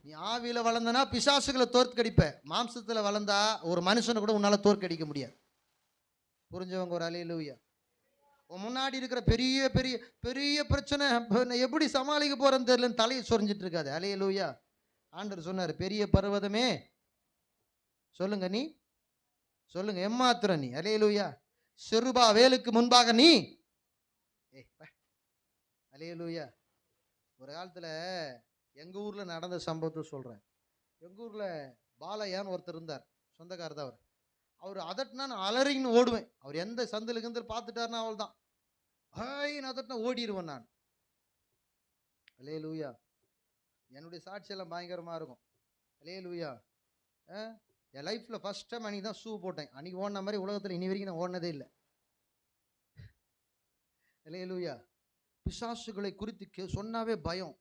நீ ஆவில வளர்ந்தனா பிசாசுகளை தோற்கடிப்ப. மாம்சத்தில் வளர்ந்தா ஒரு மனுஷனை கூட உன்னால தோற்கடிக்க முடியாது. புரிஞ்சவங்க ஒரு அல்லேலூயா. முன்னாடி இருக்கிற பெரிய பெரிய பெரிய பிரச்சனை எப்படி சமாளிக்க போறேன்னு தெரியலன்னு தலையை சொரிஞ்சிட்டு இருக்காது. அல்லேலூயா. ஆண்டவர் சொன்னார், பெரிய பர்வதமே சொல்லுங்க, நீ சொல்லுங்க எம்மாத்திரம் நீ. அல்லேலூயா. செருபா வேலுக்கு முன்பாக நீ. அல்லேலூயா. ஒரு காலத்தில் எங்கள் ஊரில் நடந்த சம்பவத்தை சொல்கிறேன். எங்கள் ஊரில் பாலையான்னு ஒருத்தர் இருந்தார், சொந்தக்காரர் தான் அவர். அவர் அதட்டினா நான் அலறின்னு ஓடுவேன். அவர் எந்த சந்திலுக்கு வந்து பார்த்துட்டாருன்னா அவள் தான் ஹாயின்னு அதட்டினா ஓடிடுவேன் நான். அல்லேலூயா. என்னுடைய சாட்சியெல்லாம் பயங்கரமாக இருக்கும். அல்லேலூயா. என் லைஃப்பில் ஃபஸ்ட் டைம் அன்றைக்கி தான் ஷூ போட்டேன். அன்றைக்கி ஓடின மாதிரி உலகத்தில் இனி வரைக்கும் நான் ஓடினதே இல்லை. அல்லேலூயா. பிசாசுகளை குறித்து சொன்னாவே பயம்,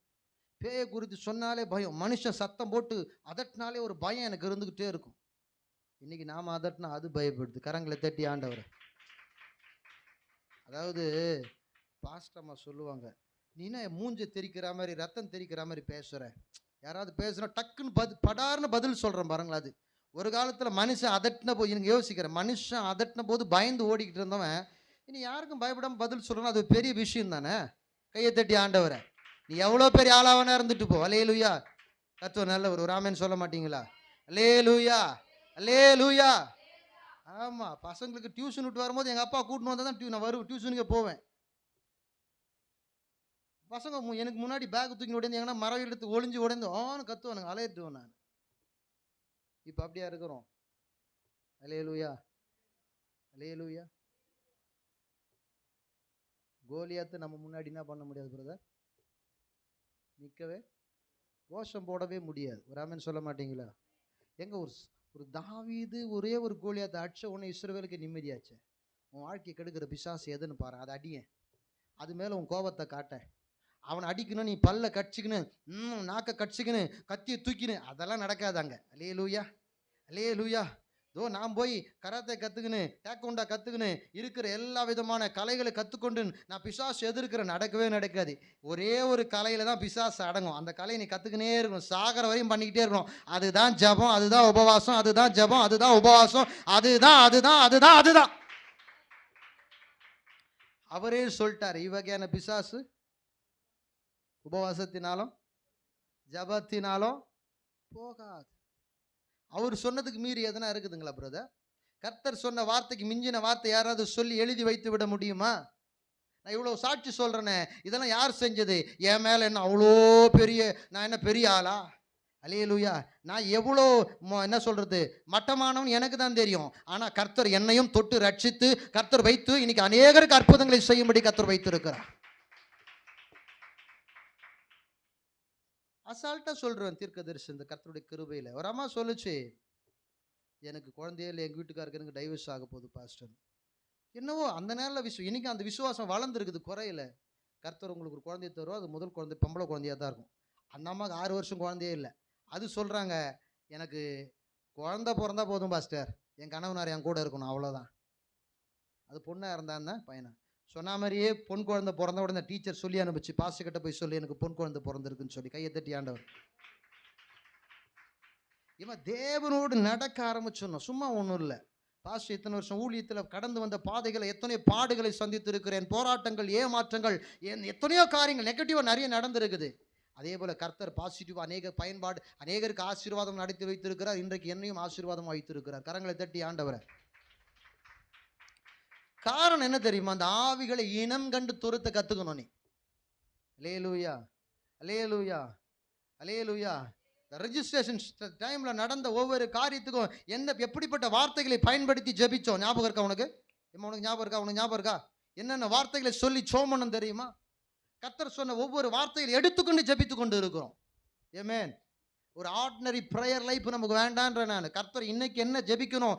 பேயை குறித்து சொன்னாலே பயம், மனுஷன் சத்தம் போட்டு அதட்டினாலே ஒரு பயம் எனக்கு இருந்துக்கிட்டே இருக்கும். இன்னைக்கு நாம் அதட்டினா அது பயப்படுது. கரங்களை தட்டி ஆண்டவரை. அதாவது பாஸ்டம்மா சொல்லுவாங்க, நீனா மூஞ்ச தெரிக்கிற மாதிரி ரத்தம் தெரிக்கிற மாதிரி பேசுகிற, யாராவது பேசுனா டக்குன்னு படார்னு பதில் சொல்கிறேன் பாருங்களா. அது ஒரு காலத்தில் மனுஷன் அதட்டின போது எனக்கு யோசிக்கிறேன், மனுஷன் அதட்டின போது பயந்து ஓடிக்கிட்டு இருந்தவன் இனி யாருக்கும் பயப்படாமல் பதில் சொல்கிறேன்னா அது பெரிய விஷயம் தானே. கையை தட்டி ஆண்டவரை. நீ எவ்வளோ பெரிய ஆளாவனா இருந்துட்டு போ. அல்லேலூயா. கர்த்தர் நல்லவர். ஒரு ஆமென் சொல்ல மாட்டீங்களா? அல்லேலூயா, அல்லேலூயா. ஆமாம், பசங்களுக்கு டியூஷன் விட்டு வரும்போது எங்கள் அப்பா கூட்டின்னு வந்தால் தான் நான் டியூஷனுக்கே போவேன். பசங்க எனக்கு முன்னாடி பேக் தூக்கி உடைந்து எங்கன்னா மரம் எடுத்து ஒளிஞ்சு உடைந்து ஆன்னு கத்துவானுங்க, அலையிட்டுவேன் நான். இப்போ அப்படியா இருக்கிறோம்? அல்லேலூயா, அல்லேலூயா. கோலியாத்து நம்ம முன்னாடி என்ன பண்ண முடியாது பிரதர்? நிற்கவே கோஷம் போடவே முடியாது. ஒரு ஆமென் சொல்ல மாட்டீங்களா? எங்க ஒரு தாவீது ஒரே ஒரு கோலியாத்தை அடிச்ச உடனே இஸ்ரவேலுக்கு நிம்மதியாச்சு. உன் வாழ்க்கையை கெடுக்கிற பிசாசு எதுன்னு பாரு, அதை அடியேன். அது மேலே உன் கோபத்தை காட்டேன். அவனை அடிக்கணும், நீ பல்ல கடிச்சிக்கின்னு நாக்க கடிச்சிக்கின்னு கத்தியை தூக்கின்னு அதெல்லாம் நடக்காதாங்க. அல்லேலூயா, அல்லேலூயா. இதோ நான் போய் கராத்தே கற்றுக்கின்னு டேக்கோண்டா கற்றுக்கின்னு இருக்கிற எல்லா விதமான கலைகளை கற்றுக்கொண்டு நான் பிசாசு எதிர்க்கிறேன், நடக்கவே நடக்காது. ஒரே ஒரு கலையில் தான் பிசாசு அடங்கும். அந்த கலையை நீ கற்றுக்கினே இருக்கணும், சாகர வரையும் பண்ணிக்கிட்டே இருக்கணும். அதுதான் ஜபம், அதுதான் உபவாசம், அதுதான் ஜபம், அதுதான் உபவாசம், அதுதான் அதுதான் அதுதான் அதுதான். அவரே சொல்லிட்டார், இவ்வகையான பிசாசு உபவாசத்தினாலும் ஜபத்தினாலும் போகாது. அவர் சொன்னதுக்கு மீறி எதனா இருக்குதுங்களா பிரதர்? கர்த்தர் சொன்ன வார்த்தைக்கு மிஞ்சின வார்த்தை யாராவது சொல்லி எழுதி வைத்து விட முடியுமா? நான் இவ்வளோ சாட்சி சொல்கிறேனே, இதெல்லாம் யார் செஞ்சது? என் மேலே என்ன அவ்வளோ பெரிய, நான் என்ன பெரிய ஆளா? அல்லேலூயா. நான் எவ்வளோ என்ன சொல்கிறது மட்டமானவன் எனக்கு தான் தெரியும். ஆனால் கர்த்தர் என்னையும் தொட்டு ரட்சித்து கர்த்தர் வைத்து இன்னைக்கு அநேகருக்கு அற்புதங்களை செய்யும்படி கர்த்தர் வைத்திருக்கிறார். அசால்ட்டாக சொல்கிறேன் தீர்க்கதரிசி இந்த கர்த்தருடைய கிருபையில். ஒரு அம்மா சொல்லுச்சு, எனக்கு குழந்தையே இல்லை, எங்கள் வீட்டுக்காருக்கு எனக்கு டைவர்ஸ் ஆக போகுது பாஸ்டர். என்னவோ அந்த நேரில் இன்றைக்கி அந்த விசுவாசம் வளர்ந்துருக்குது, குறையில. கர்த்தர் உங்களுக்கு ஒரு குழந்தைய தருவோம், அது முதல் குழந்தை பொம்பளை குழந்தையாக தான் இருக்கும். அந்த அம்மாவுக்கு 6 வருஷம் குழந்தையே இல்லை. அது சொல்கிறாங்க, எனக்கு குழந்தை பிறந்தா போதும் பாஸ்டர், என் கணவனார் என் கூட இருக்கணும், அவ்வளோதான். அது பொண்ணாக இருந்தான்னா பையனா சொன்ன மாதிரியே பொன் குழந்தை பிறந்த உடனே டீச்சர் சொல்லி அனுப்பிச்சு, பாஸ்டர் கிட்ட போய் சொல்லி எனக்கு பொன் குழந்தை பிறந்திருக்குன்னு சொல்லி கையை தட்டி ஆண்டவர். இவன் தேவனோடு நடக்க ஆரம்பிச்சோம், சும்மா ஒன்றும் இல்லை. பாஸ்டர் இத்தனை வருஷம் ஊழியத்தில் கடந்து வந்த பாதைகளை, எத்தனையோ பாடுகளை சந்தித்து இருக்கிறேன், போராட்டங்கள், ஏமாற்றங்கள், எத்தனையோ காரியங்கள் நெகட்டிவாக நிறைய நடந்திருக்குது. அதே போல் கர்த்தர் பாசிட்டிவாக அநேக பயன்பாடு, அநேகருக்கு ஆசீர்வாதம் நடத்தி வைத்திருக்கிறார். இன்றைக்கு என்னையும் ஆசீர்வாதம் வைத்திருக்கிறார். கரங்களை தட்டி ஆண்டவரை. காரணம் என்ன தெரியுமா? அந்த ஆவிகளை இனம் கண்டு துரத்த கற்றுக்கணும் நீ. அல்லேலூயா, அல்லேலூயா, அல்லேலூயா. ரெஜிஸ்ட்ரேஷன் டைமில் நடந்த ஒவ்வொரு காரியத்துக்கும் எப்படிப்பட்ட வார்த்தைகளை பயன்படுத்தி ஜெபிச்சோம் ஞாபகம் இருக்கா உனக்கு? உனக்கு ஞாபகம் இருக்கா? உனக்கு ஞாபகம் இருக்கா? என்னென்ன வார்த்தைகளை சொல்லி சோமனம் தெரியுமா? கர்த்தர் சொன்ன ஒவ்வொரு வார்த்தைகளை எடுத்துக்கொண்டு ஜெபித்து கொண்டு இருக்கிறோம். ஆமென். ஒரு ஆர்டினரி ப்ரேயர் லைஃப் நமக்கு வேண்டான்ற நான். கர்த்தர் இன்னைக்கு என்ன ஜெபிக்கணும்,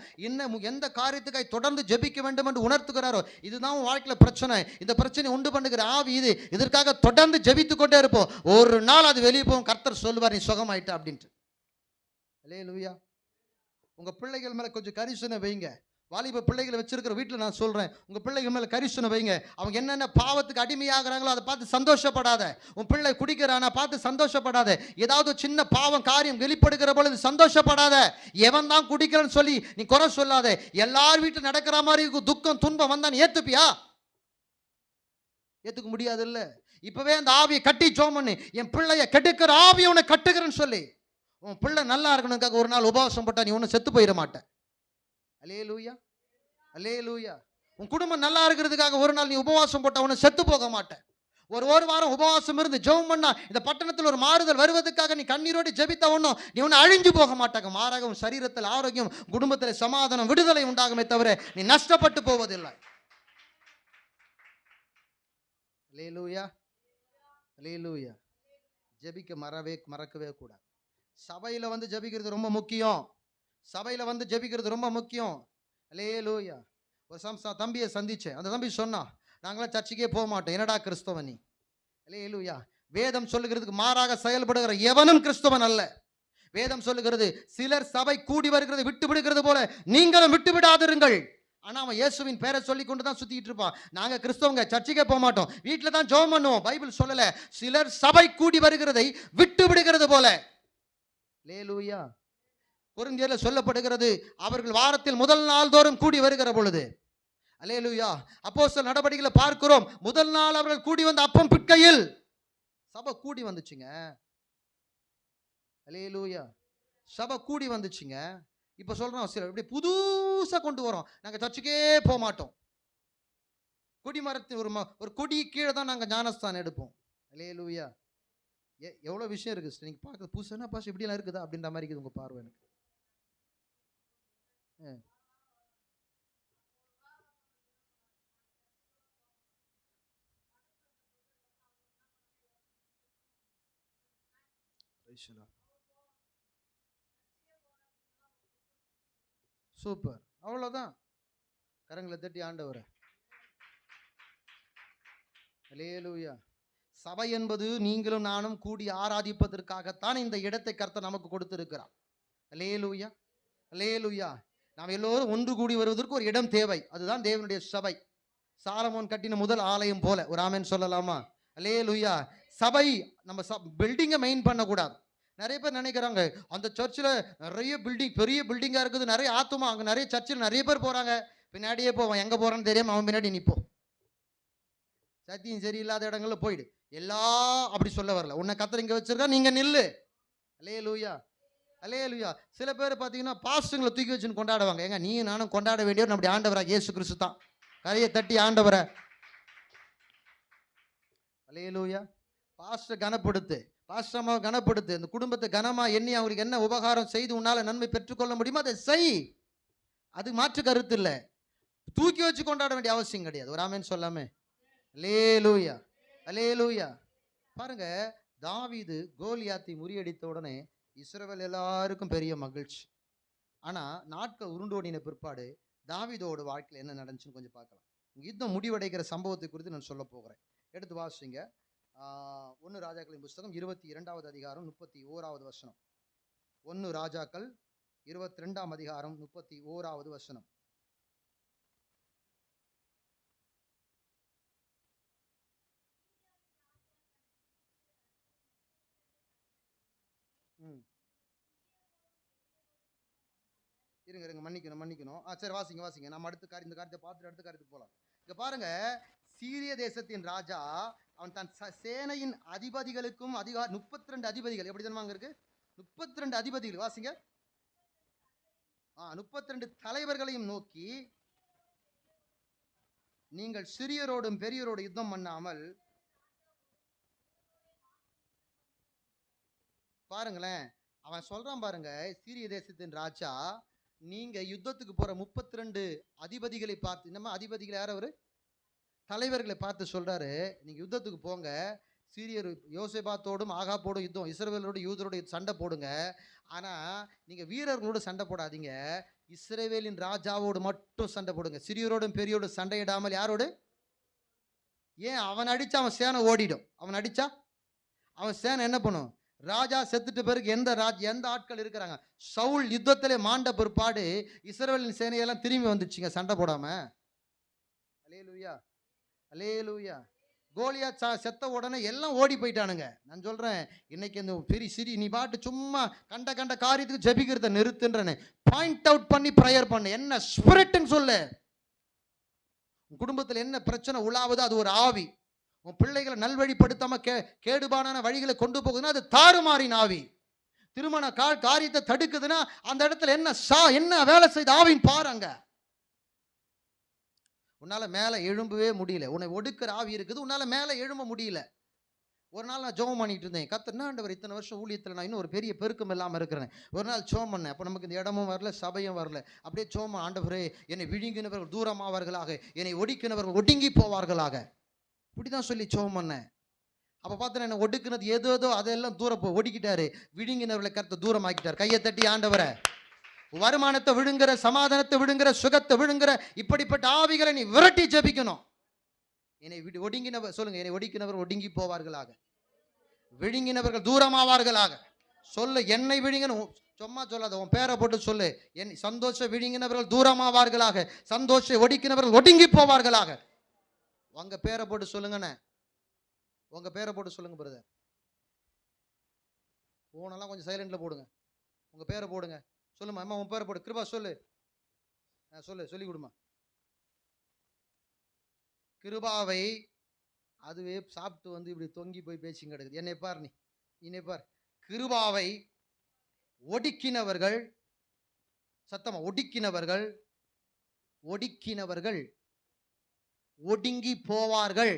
எந்த காரியத்துக்காய் தொடர்ந்து ஜெபிக்க வேண்டும் என்று உணர்த்துகிறாரோ, இதுதான் வாழ்க்கையில் பிரச்சனை, இந்த பிரச்சனை உண்டு பண்ணுகிற ஆவி இது, இதற்காக தொடர்ந்து ஜெபித்து கொண்டே இருப்போம். ஒரு நாள் அது வெளியே போகும், கர்த்தர் சொல்லுவார் நீ சுகமாயிட்ட அப்படின்ட்டு. அல்லேலூயா. உங்கள் பிள்ளைகள் மேலே கொஞ்சம் கரிசனை வைங்க. வாலிப பிள்ளைகளை வச்சிருக்கிற வீட்டில் நான் சொல்கிறேன், உங்கள் பிள்ளைகள் மேலே கரிசனை வைங்க. அவங்க என்னென்ன பாவத்துக்கு அடிமையாகிறாங்களோ அதை பார்த்து சந்தோஷப்படாத. உன் பிள்ளை குடிக்கிறானா பார்த்து சந்தோஷப்படாத. ஏதாவது சின்ன பாவம் காரியம் வெளிப்படுகிற பொழுது சந்தோஷப்படாத. எவன் தான் குடிக்கிறன்னு சொல்லி நீ குறை சொல்லாத. எல்லார் வீட்டில் நடக்கிற மாதிரி துக்கம் துன்பம் வந்தான் ஏற்றுப்பியா? ஏற்றுக்க முடியாது இல்லை. இப்போவே அந்த ஆவியை கட்டி சோமன்னு, என் பிள்ளைய கெடுக்கிற ஆவியை உன்னை கட்டுக்கிறேன்னு சொல்லி, உன் பிள்ளை நல்லா இருக்கணுக்காக ஒரு நாள் உபவாசம் போட்டா நீ ஒன்றும் செத்து போயிட மாட்டேன். அல்லேலூயா, அல்லேலூயா. உன் குடும்பம் நல்லா இருக்கிறதுக்காக ஒரு நாள் நீ உபவாசம் போட்டா உன்னை செத்து போக மாட்டேன். ஒரு வாரம் உபவாசம் இருந்து ஜெபம் பண்ணா இந்த பட்டணத்தில் ஒரு மாறுதல் வருவதற்காக நீ கண்ணீரோடு ஜெபித்த ஒன்றும் நீ ஒன்றும் அழிஞ்சு போக மாட்டாங்க. மாறாக உன் சரீரத்தில் ஆரோக்கியம், குடும்பத்தில் சமாதானம், விடுதலை உண்டாகுமே தவிர நீ நஷ்டப்பட்டு போவதில்லை. அல்லேலூயா, அல்லேலூயா. ஜெபிக்க மறக்கவே கூடாது. சபையில் வந்து ஜெபிக்கிறது ரொம்ப முக்கியம். சபையில வந்து ஜெபிக்கிறது ரொம்ப முக்கியம். அல்லேலூயா. ஒரு தம்பியை சந்திச்சேன். அந்த தம்பி சொன்னா, நாங்களாம் சர்ச்சுக்கே போக மாட்டோம், என்னடா கிறிஸ்தவன் நீ? அல்லேலூயா. வேதம் சொல்லுகிறதுக்கு மாறாக செயல்படுகிற எவனும் கிறிஸ்தவன் அல்ல. வேதம் சொல்லுகிறது, சிலர் சபை கூடி வருகிறது விட்டு விடுகிறது போல நீங்களும் விட்டு விடாதிருங்கள். ஆனா அவன் இயேசுவின் பேரை சொல்லி கொண்டு தான் சுத்திட்டு இருப்பான். நாங்க கிறிஸ்தவங்க, சர்ச்சுக்கே போக மாட்டோம், வீட்டுல தான் ஜெபம் பண்ணுவோம். பைபிள் சொல்லல சிலர் சபை கூடி வருகிறதை விட்டு விடுகிறது போல. அல்லேலூயா. கொரிந்தியர்ல சொல்லப்படுகிறது, அவர்கள் வாரத்தில் முதல் நாள் தோறும் கூடி வருகிற பொழுது. அல்லேலூயா. அப்போஸ்தலர் நடபடிகளை பார்க்கிறோம், முதல் நாள் அவர்கள் கூடி வந்து அப்பம் பிட்கையில் சபை கூடி வந்துச்சுங்க. அல்லேலூயா. சபை கூடி வந்துச்சுங்க. இப்ப சொல்றோம், சில இப்படி புதுசா கொண்டு வரோம், நாங்க சர்ச்சுக்கே போக மாட்டோம், கொடிமரத்தின் ஒரு கொடி கீழே தான் நாங்க ஞானஸ்தானம் எடுப்போம். அல்லேலூயா. எவ்வளவு விஷயம் இருக்கு நீங்க பார்க்க, புதுசான பாஷை இப்படி எல்லாம் இருக்குதா அப்படின்ற மாதிரி இருக்குது உங்க பார்வை. எனக்கு சூப்பர். அவ்வளவுதான். கரங்களை தட்டி ஆண்டவரே. அல்லேலூயா. சபை என்பது நீங்களும் நானும் கூடி ஆராதிப்பதற்காகத்தான் இந்த இடத்தை கர்த்தர் நமக்கு கொடுத்திருக்கிறார். அல்லேலூயா. அல்லேலூயா. நாம் எல்லோரும் ஒன்று கூடி வருவதற்கு ஒரு இடம் தேவை, அதுதான் தேவனுடைய சபை. சாலமோன் கட்டின முதல் ஆலயம் போல. ஒரு ஆமென் சொல்லலாமா? அல்லேலூயா. சபை நம்ம பில்டிங்கை மெயின் பண்ணக்கூடாது. நிறைய பேர் நினைக்கிறாங்க, அந்த சர்ச்சில் நிறைய பில்டிங், பெரிய பில்டிங்காக இருக்குது, நிறைய ஆத்துமா, அங்கே நிறைய சர்ச்சில் நிறைய பேர் போகிறாங்க, பின்னாடியே போவான், எங்கே போகிறான்னு தெரியாமல் அவன் பின்னாடி நிற்போம். சத்தியம் சரியில்லாத இடங்களில் போயிடு. எல்லாம் அப்படி சொல்ல வரல, உன்னை கத்தர் இங்கே வச்சிருக்கா, நீங்கள் நில்லு. அல்லேலூயா. அல்லேலூயா. சில பேர் பார்த்தீங்கன்னா பாஸ்டர்களை தூக்கி வச்சுன்னு கொண்டாடுவாங்க. ஏங்க நீ நானும் கொண்டாட வேண்டியவர் நம்முடைய ஆண்டவராக இயேசு கிறிஸ்து தான். கரையை தட்டி ஆண்டவரை. அல்லேலூயா. பாஸ்டர் கனப்படுத்து, பாஸ்டர்மாவை கனப்படுத்து, இந்த குடும்பத்தை கனமா எண்ணி அவருக்கு என்ன உபகாரம் செய்து உன்னால நன்மை பெற்றுக்கொள்ள முடியுமோ அதை செய். அது மாற்று கருத்து இல்லை. தூக்கி வச்சு கொண்டாட வேண்டிய அவசியம் கிடையாது. ஒரு ஆமென் சொல்லாமே. அல்லேலூயா. அல்லேலூயா. பாருங்க, தாவீது கோலியாத்தை முறியடித்த உடனே இஸ்ரவேல் எல்லாருக்கும் பெரிய மகிழ்ச்சி. ஆனா நாட்கள் உருண்டோடின பிற்பாடு தாவீதோட வாழ்க்கையில் என்ன நடந்துச்சுன்னு கொஞ்சம் பார்க்கலாம். யுத்தம் முடிவடைகிற சம்பவத்தை குறித்து நான் சொல்ல போகிறேன். எடுத்து வாசிங்க. 1 ராஜாக்களின் புஸ்தகம் 22வது அதிகாரம் 31வது வசனம். 1 ராஜாக்கள் 22ஆம் அதிகாரம் 31வது வசனம். இருங்க மன்னிக்கணும். சரி வாசிங்க. நம்ம இந்த காரியத்தை பார்த்துட்டு அடுத்த காரியத்துக்கு போகலாம். இங்க பாருங்க, சீரிய தேசத்தின் ராஜா அவன் தன் சேனையின் அதிபதிகளுக்கும் 32 அதிபதிகள், எப்படி தானே இருக்கு, 32 அதிபதிகள் வாசிங்க. 32 தலைவர்களையும் நோக்கி, நீங்கள் சிறியரோடும் பெரியோரோடு யுத்தம் பண்ணாமல், பாருங்களேன் அவன் சொல்றான் பாருங்க, சீரிய தேசத்தின் ராஜா நீங்க யுத்தத்துக்கு போற 32 அதிபதிகளை பார்த்து, நம்ம அதிபதிகள் யார், அவரு தலைவர்களை பார்த்து சொல்றாரு, நீங்க யுத்தத்துக்கு போங்க, சீரியர் யோசேபாத்தோடும் ஆகாப்போடும் யுத்தம், இஸ்ரவேலோடு யூதரோடு சண்டை போடுங்க. ஆனா நீங்க வீரர்களோடு சண்டை போடாதீங்க, இஸ்ரவேலின் ராஜாவோடு மட்டும் சண்டை போடுங்க. சிறியரோடும் பெரியோடு சண்டையிடாமல். யாரோடு? ஏன்? அவன் அடிச்சா அவன் சேனை ஓடிடும். அவன் அடிச்சா அவன் சேனை என்ன பண்ணும்? ராஜா செத்துட்டு பிறகு எந்த ஆட்கள் இருக்கிறாங்க? சவுல் யுத்தத்திலே மாண்ட பிற்பாடு இஸ்ரவேலின் சேனையெல்லாம் திரும்பி வந்துச்சுங்க சண்டை போடாம. அல்லேலூயா. அல்லேலூயா. கோலியாத் செத்த உடனே எல்லாம் ஓடி போயிட்டானுங்க. நான் சொல்றேன், இன்னைக்கு இந்த பெரிய நீ பாட்டு சும்மா கண்ட காரியத்துக்கு ஜெபிக்கிறத நிறுத்துன்றேன்னு பாயிண்ட் அவுட் பண்ணி ப்ரேயர் பண்ணு. என்ன ஸ்பிரிட்னு சொல்லு. உன் குடும்பத்தில் என்ன பிரச்சனை உலாவுதோ அது ஒரு ஆவி. உன் பிள்ளைகளை நல்வழிப்படுத்தாம கேடுபான வழிகளை கொண்டு போகுதுன்னா அது தாறுமாறின் ஆவி. திருமண காரியத்தை தடுக்குதுன்னா அந்த இடத்துல என்ன வேலை செய்த ஆவின்னு பாருங்க. உன்னால மேலே எழும்பவே முடியல, உன்னை ஒடுக்கிற ஆவி இருக்குது, உன்னால மேலே எழும்ப முடியல. ஒரு நாள் நான் ஜெபம் பண்ணிட்டு இருந்தேன், கர்த்தர் ஆண்டவர் இத்தனை வருஷம் ஊழியத்தில் நான் இன்னும் ஒரு பெரிய பெருக்கம் இல்லாமல் இருக்கிறேன். ஒரு நாள் ஜெபம் பண்ணேன், அப்போ நமக்கு இந்த இடமும் வரல, சபையும் வரல. அப்படியே ஜெபம், ஆண்டவரே என்னை விழுங்கினவர்கள் தூரமாவார்களாக, என்னை ஒடுக்கினவர்கள் ஒடுங்கி போவார்களாக, இப்படிதான் சொல்லி ஜெபம் பண்ணேன். அப்போ பார்த்தேன், என்னை ஒடுக்குனது ஏதோ அதெல்லாம் தூரம் ஒடுக்கிட்டாரு, விழுங்கினவர்களை கர்த்தர் தூரம் ஆக்கிட்டார். கையை தட்டி ஆண்டவரை. வருமானத்தை விழுங்குற, சமாதானத்தை விழுங்குற, சுகத்தை விழுங்குற இப்படிப்பட்ட ஆவிகளை நீ விரட்டி ஜெபிக்கணும். என்னை ஒடுங்கினவர் சொல்லுங்க, என்னை ஒடுக்கினவர் ஒடுங்கி போவார்களாக, விழுங்கினவர்கள் தூரமாவார்களாக. சொல்லு, என்னை விழுங்கணும். சும்மா சொல்லாத, உன் பேரை போட்டு சொல்லு. என் சந்தோஷ விழுங்கினவர்கள் தூரமாவார்களாக, சந்தோஷ ஒடுக்கினவர்கள் ஒடுங்கி போவார்களாக. உங்க பேரை போட்டு சொல்லுங்கண்ணே, உங்க பேரை போட்டு சொல்லுங்க பிரதர். போனெல்லாம் கொஞ்சம் சைலண்ட்ல போடுங்க. உங்க பேரை போடுங்க. சொல்லுமா அம்மா, உன் பேரை போடு. கிருபா சொல்லு, சொல்லி கொடுமா. கிருபாவை அதுவே சாப்பிட்டு வந்து இப்படி தொங்கி போய் பேசி கிடக்குது. என்னை பார், என்னை பார். கிருபாவை ஒடுக்கினவர்கள், சத்தமா, ஒடுக்கினவர்கள் ஒடுங்கி போவார்கள்.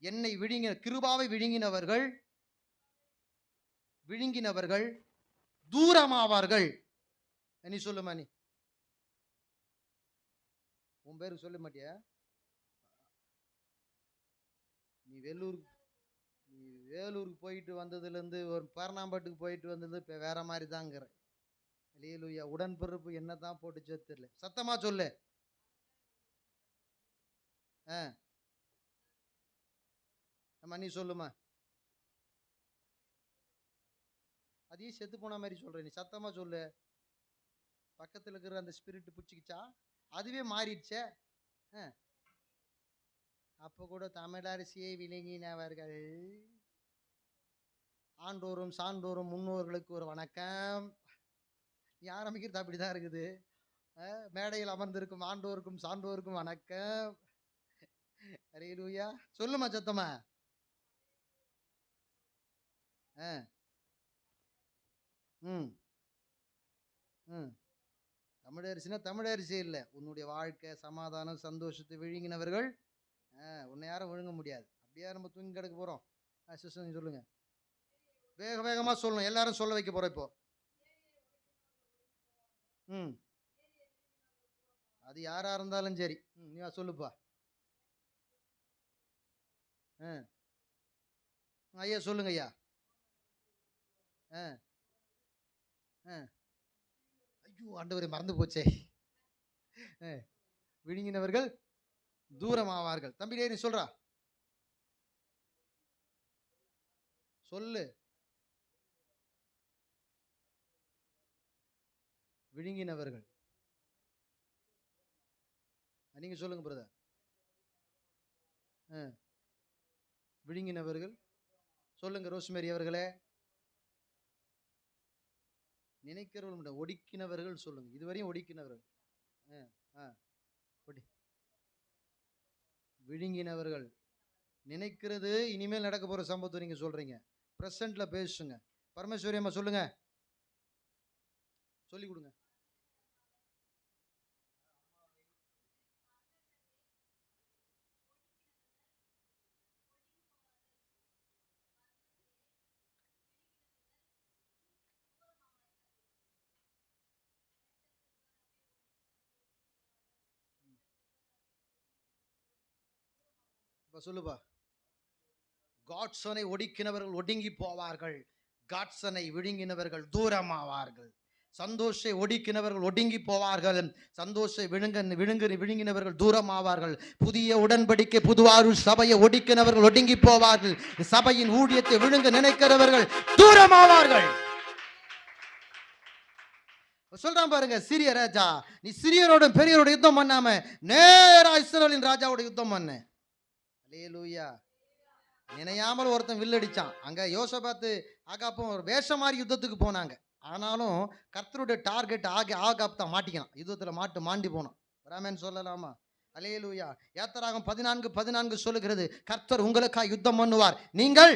என்னை கிருபாவை விழுங்கினவர்கள் தூரமாவார்கள். நீ சொல்லுமா, நீ உன் பேருக்கு சொல்ல மாட்டியா? நீ வேலூருக்கு போயிட்டு வந்ததுலேருந்து, ஒரு பரணாம்பட்டுக்கு போயிட்டு வந்தது இப்போ வேற மாதிரி தாங்கிற. அல்லேலூயா. உடன்பிறப்பு என்ன தான் போட்டு சேர்த்துல. சத்தமா சொல்லு. ஆமா, நீ சொல்லுமா. அதையும் செத்து போன மாதிரி சொல்ற. நீ சத்தமா சொல்லு. பக்கத்தில் இருக்கிற அந்த ஸ்பிரிட் பிடிச்சிக்கிச்சா? அதுவே மாறிடுச்சே. அப்போ கூட தமிழரசியை விளங்கினவர்கள் ஆண்டோரும் சான்றோரும் முன்னோர்களுக்கு ஒரு வணக்கம். நீ ஆரம்பிக்கிறது அப்படிதான் இருக்குது. மேடையில் அமர்ந்திருக்கும் ஆண்டோருக்கும் சான்றோருக்கும் வணக்கம். அல்லேலூயா. சொல்லுமா சத்தமா. தமிழரசினா தமிழரசி இல்லை. உன்னுடைய வாழ்க்கை சமாதானம் சந்தோஷத்தை விழுங்கினவர்கள் உன்னை யாரும் விழுங்க முடியாது. அப்படியே நம்ம தூங்கி கிடக்க போறோம். சிஸ்டர் சொல்லுங்க, வேக வேகமா சொல்லணும். எல்லாரும் சொல்ல வைக்க போறோம் இப்போ. அது யாரா இருந்தாலும் சரி. நீ சொல்லுப்பா. ஐயா சொல்லுங்க ஐயா. ஐயோ ஆண்டவரே, மறந்து போச்சே. விழுங்கினவர்கள் தூரமாவார்கள். தம்பி நீ சொல்றா, சொல்லு. விழுங்கினவர்கள் நீங்க சொல்லுங்க பிரதர். விழுங்கினவர்கள் சொல்லுங்க ரோஸ்மேரி அவர்களே. நினைக்கிறவர்கள் ஒடுக்கினவர்கள் சொல்லுங்க. இதுவரையும் ஒடுக்கினவர்கள், விழுங்கினவர்கள் நினைக்கிறது இனிமேல் நடக்க போற சம்பவத்தை நீங்க சொல்றீங்க. பிரசன்ட்ல பேசுங்க. பரமேஸ்வரி அம்மா சொல்லுங்க, சொல்லி கொடுங்க. சொல்லுப்பா. காட்சனை ஒடுக்கினவர்கள் ஒடுங்கி போவார்கள், காட்சனை விழுங்கினவர்கள் தூரமாவார்கள். சந்தோஷை ஒடுக்கினவர்கள் ஒடுங்கி போவார்கள், சந்தோஷை விழுங்கினவர்கள் தூரமாவார்கள். புதிய உடன்படிக்கை புதுவாறு சபையை ஒடுக்கினவர்கள் ஒடுங்கி போவார்கள், சபையின் ஊழியத்தை விழுங்க நினைக்கிறவர்கள் தூரமாவார்கள். சொல்றான் பாருங்க, சிறிய ராஜா, நீ சிறியரோட பெரியரோட யுத்தம் பண்ணாம நேரா இஸ்ரவேலின் ராஜாவோட யுத்தம் பண்ண. அல்லேலூயா. நினையாமல் ஒருத்தன் வில்லடிச்சான். அங்க யோசபாத்து ஆகாப்பும் ஒரு வேஷம் மாதிரி யுத்தத்துக்கு போனாங்க. ஆனாலும் கர்த்தருடைய டார்கெட் ஆகாப் தான் மாட்டிக்கான். யுத்தத்துல மாண்டி போனான். ராமன் சொல்லலாமா? அல்லேலூயா. யாத்திராகமம் 14:14 சொல்லுகிறது, கர்த்தர் உங்களுக்காக யுத்தம் பண்ணுவார். நீங்கள்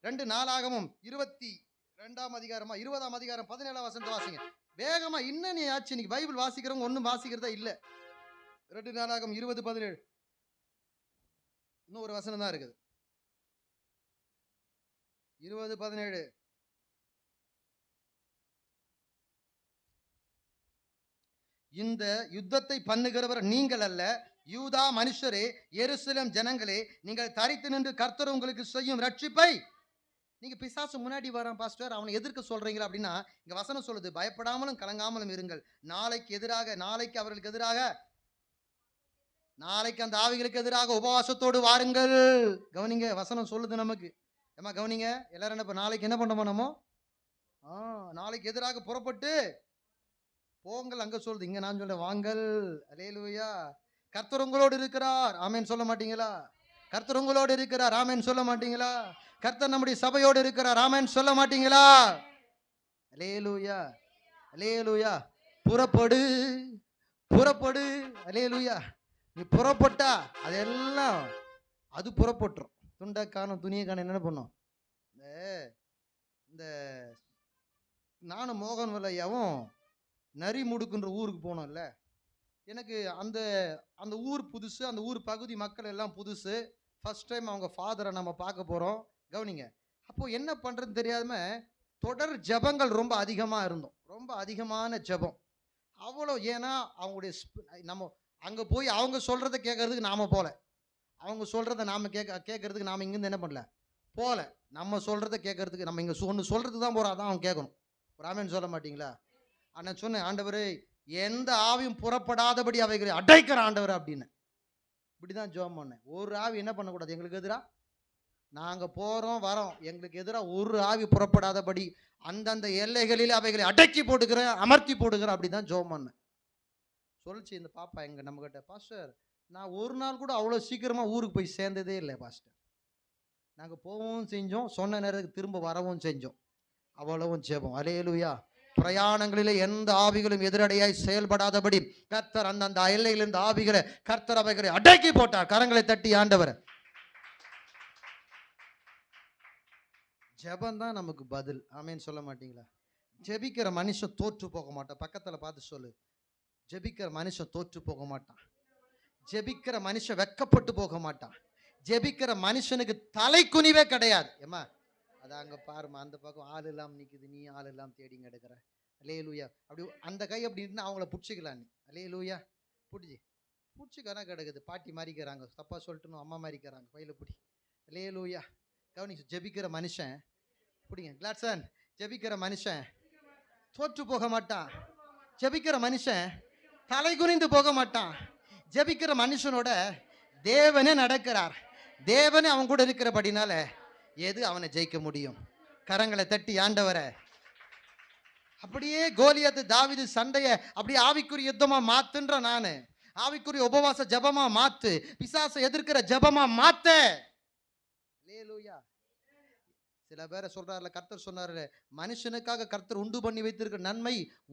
2 நாளாகமும் 22ஆம் அதிகாரமா 20ஆம் அதிகாரம் 17ஆம் வசனத்தை வாசிங்க வேகமா. இன்னும் நீ ஆச்சு, இன்னைக்கு பைபிள் வாசிக்கிறவங்க ஒன்றும் வாசிக்கிறதா இல்ல. 2 நாளாகமம் 20:17 இன்னும் ஒரு வசனம் தான் இருக்குது. 20:17 இந்த யுத்தத்தை பண்ணுகிறவர் நீங்கள் அல்ல, யூதா மனுஷரே, எருசலேம் ஜனங்களே, நீங்கள் தரித்து நின்று கர்த்தர் உங்களுக்கு செய்யும் ரட்சிப்பை நீங்க பிசாசு முன்னாடி வரான் பாஸ்டர், அவனை எதிர்க்க சொல்றீங்களா அப்படின்னா, இங்க வசனம் சொல்லுது, பயப்படாமலும் கலங்காமலும் இருங்கள். நாளைக்கு அவர்களுக்கு எதிராக, நாளைக்கு அந்த ஆவிகளுக்கு எதிராக உபவாசத்தோடு வாருங்கள். கவனிங்க, வசனம் சொல்லுது நமக்கு. ஏமா கவனிங்க, எல்லாரும் என்ன நாளைக்கு என்ன பண்ண நம்ம, நாளைக்கு எதிராக புறப்பட்டு போங்கள். அங்க சொல்லுது, இங்க நான் சொல்றேன் வாங்கள். அல்லேலூயா. கர்த்தர் உங்களோடு இருக்கிறார், ஆமென் சொல்ல மாட்டீங்களா? கர்த்தர் உங்களோடு இருக்கிறார், ஆமென் சொல்ல மாட்டீங்களா? கர்த்தர் நம்முடைய சபையோடு இருக்கிறார், ஆமென் சொல்ல மாட்டீங்களா? அல்லேலூயா, அல்லேலூயா. புறப்படு, புறப்படு. அல்லேலூயா. நீ புறப்பட்டா அதெல்லாம் அது புறப்பட்டுரும். துண்டை காணும் துணியை காணும் என்ன பண்ணும்? இந்த நானும் மோகன் வலையாவும் நரி முடுக்குன்ற ஊருக்கு போனோம்ல. எனக்கு அந்த அந்த ஊர் புதுசு, அந்த ஊர் பகுதி மக்கள் எல்லாம் புதுசு. ஃபர்ஸ்ட் டைம் அவங்க ஃபாதரை நம்ம பார்க்க போகிறோம். கவனிங்க, அப்போது என்ன பண்ணுறதுன்னு தெரியாம தொடர் ஜபங்கள் ரொம்ப அதிகமாக இருந்தோம். ரொம்ப அதிகமான ஜபம் அவ்வளோ. ஏன்னா அவங்களுடைய நம்ம அங்கே போய் அவங்க சொல்கிறத கேட்கறதுக்கு நாம் போகல, அவங்க சொல்கிறத நாம் கேட்கறதுக்கு நாம் இங்கேருந்து என்ன பண்ணல போகல. நம்ம சொல்கிறத கேட்கறதுக்கு நம்ம இங்கே ஒன்று சொல்கிறதுக்கு தான் போகிறோம், அதான் அவங்க கேட்கணும். ஒரு ஆமென் சொல்ல மாட்டிங்களா? நான் சொன்னேன், ஆண்டவரே எந்த ஆவியும் புறப்படாதபடி அவைகளை அடைக்கிற ஆண்டவர் அப்படின்னு. இப்படி தான் ஜெபம் பண்ணேன். ஒரு ஆவி என்ன பண்ணக்கூடாது எங்களுக்கு எதிராக. நாங்கள் போகிறோம் வரோம், எங்களுக்கு எதிராக ஒரு ஆவி புறப்படாதபடி அந்தந்த எல்லைகளில் அவைகளை அடக்கி போட்டுக்கிறேன், அமர்த்தி போட்டுக்கிறேன். அப்படி தான் ஜெபம் பண்ணேன். சொல்லிச்சு இந்த பாப்பா எங்கள் நம்மக்கிட்ட, பாஸ்டர் நான் ஒரு நாள் கூட அவ்வளோ சீக்கிரமாக ஊருக்கு போய் சேர்ந்ததே இல்லை பாஸ்டர். நாங்கள் போகவும் செஞ்சோம், சொன்ன நேரத்துக்கு திரும்ப வரவும் செஞ்சோம். அவ்வளவும் ஜெபம். அல்லேலூயா. பிரயாணங்களிலே எந்த ஆவிகளும் எதிரடையாய் செயல்படாதபடி கர்த்தர் அந்தந்த எல்லையிலிருந்து ஆவிகளை கர்த்தர் அவைகளை அடக்கி போட்டார். கரங்களை தட்டி ஆண்டவர். ஜெபம் தான் நமக்கு பதில், ஆமென் சொல்ல மாட்டீங்களா? ஜெபிக்கிற மனுஷன் தோற்று போக மாட்டான். பக்கத்தில் பார்த்து சொல்லு, ஜெபிக்கிற மனுஷன் தோற்று போக மாட்டான். ஜெபிக்கிற மனுஷன் வெக்கப்பட்டு போக மாட்டான். ஜெபிக்கிற மனுஷனுக்கு தலை குனிவே கிடையாது. ஏமா அது அங்கே பாருமா, அந்த பக்கம் ஆள் இல்லாமல் நிற்குது, நீ ஆள் இல்லாமல் தேடிங்க எடுக்கிற. அல்லேலூயா. அப்படி அந்த கை அப்படி இருந்தால் அவங்கள பிடிச்சிக்கலாம் நீ. அல்லேலூயா. பிடிச்சிக்கானா கிடக்குது. பாட்டி மாறிக்கிறாங்க, தப்பா சொல்லிட்டுணும், அம்மா மாறிக்கிறாங்க, கையில் பிடி. அல்லேலூயா. கவனி, ஜெபிக்கிற மனுஷன் பிடிங்க கிளாட்சன். ஜெபிக்கிற மனுஷன் தோற்று போக மாட்டான். ஜெபிக்கிற மனுஷன் தலை குனிந்து போக மாட்டான். ஜெபிக்கிற மனுஷனோட தேவனே நடக்கிறார். தேவனே அவன் கூட இருக்கிறபடினால எது அவனை ஜெயிக்க முடியும்? கரங்களை தட்டி ஆண்டவரை. அப்படியே கோலியாத்து தாவீது சண்டைய அப்படியே ஆவிக்குரிய யுத்தமா மாத்துன்ற நானு. ஆவிக்குரிய உபவாச ஜபமா மாத்து, பிசாசை எதிர்க்கிற ஜபமா மாத்த. அல்லேலூயா. சில பேரை சொல்றாருல, கர்த்தர் சொன்னாரு, மனுஷனுக்காக கர்த்தர் உண்டு பண்ணி வைத்திருக்கிற நன்மை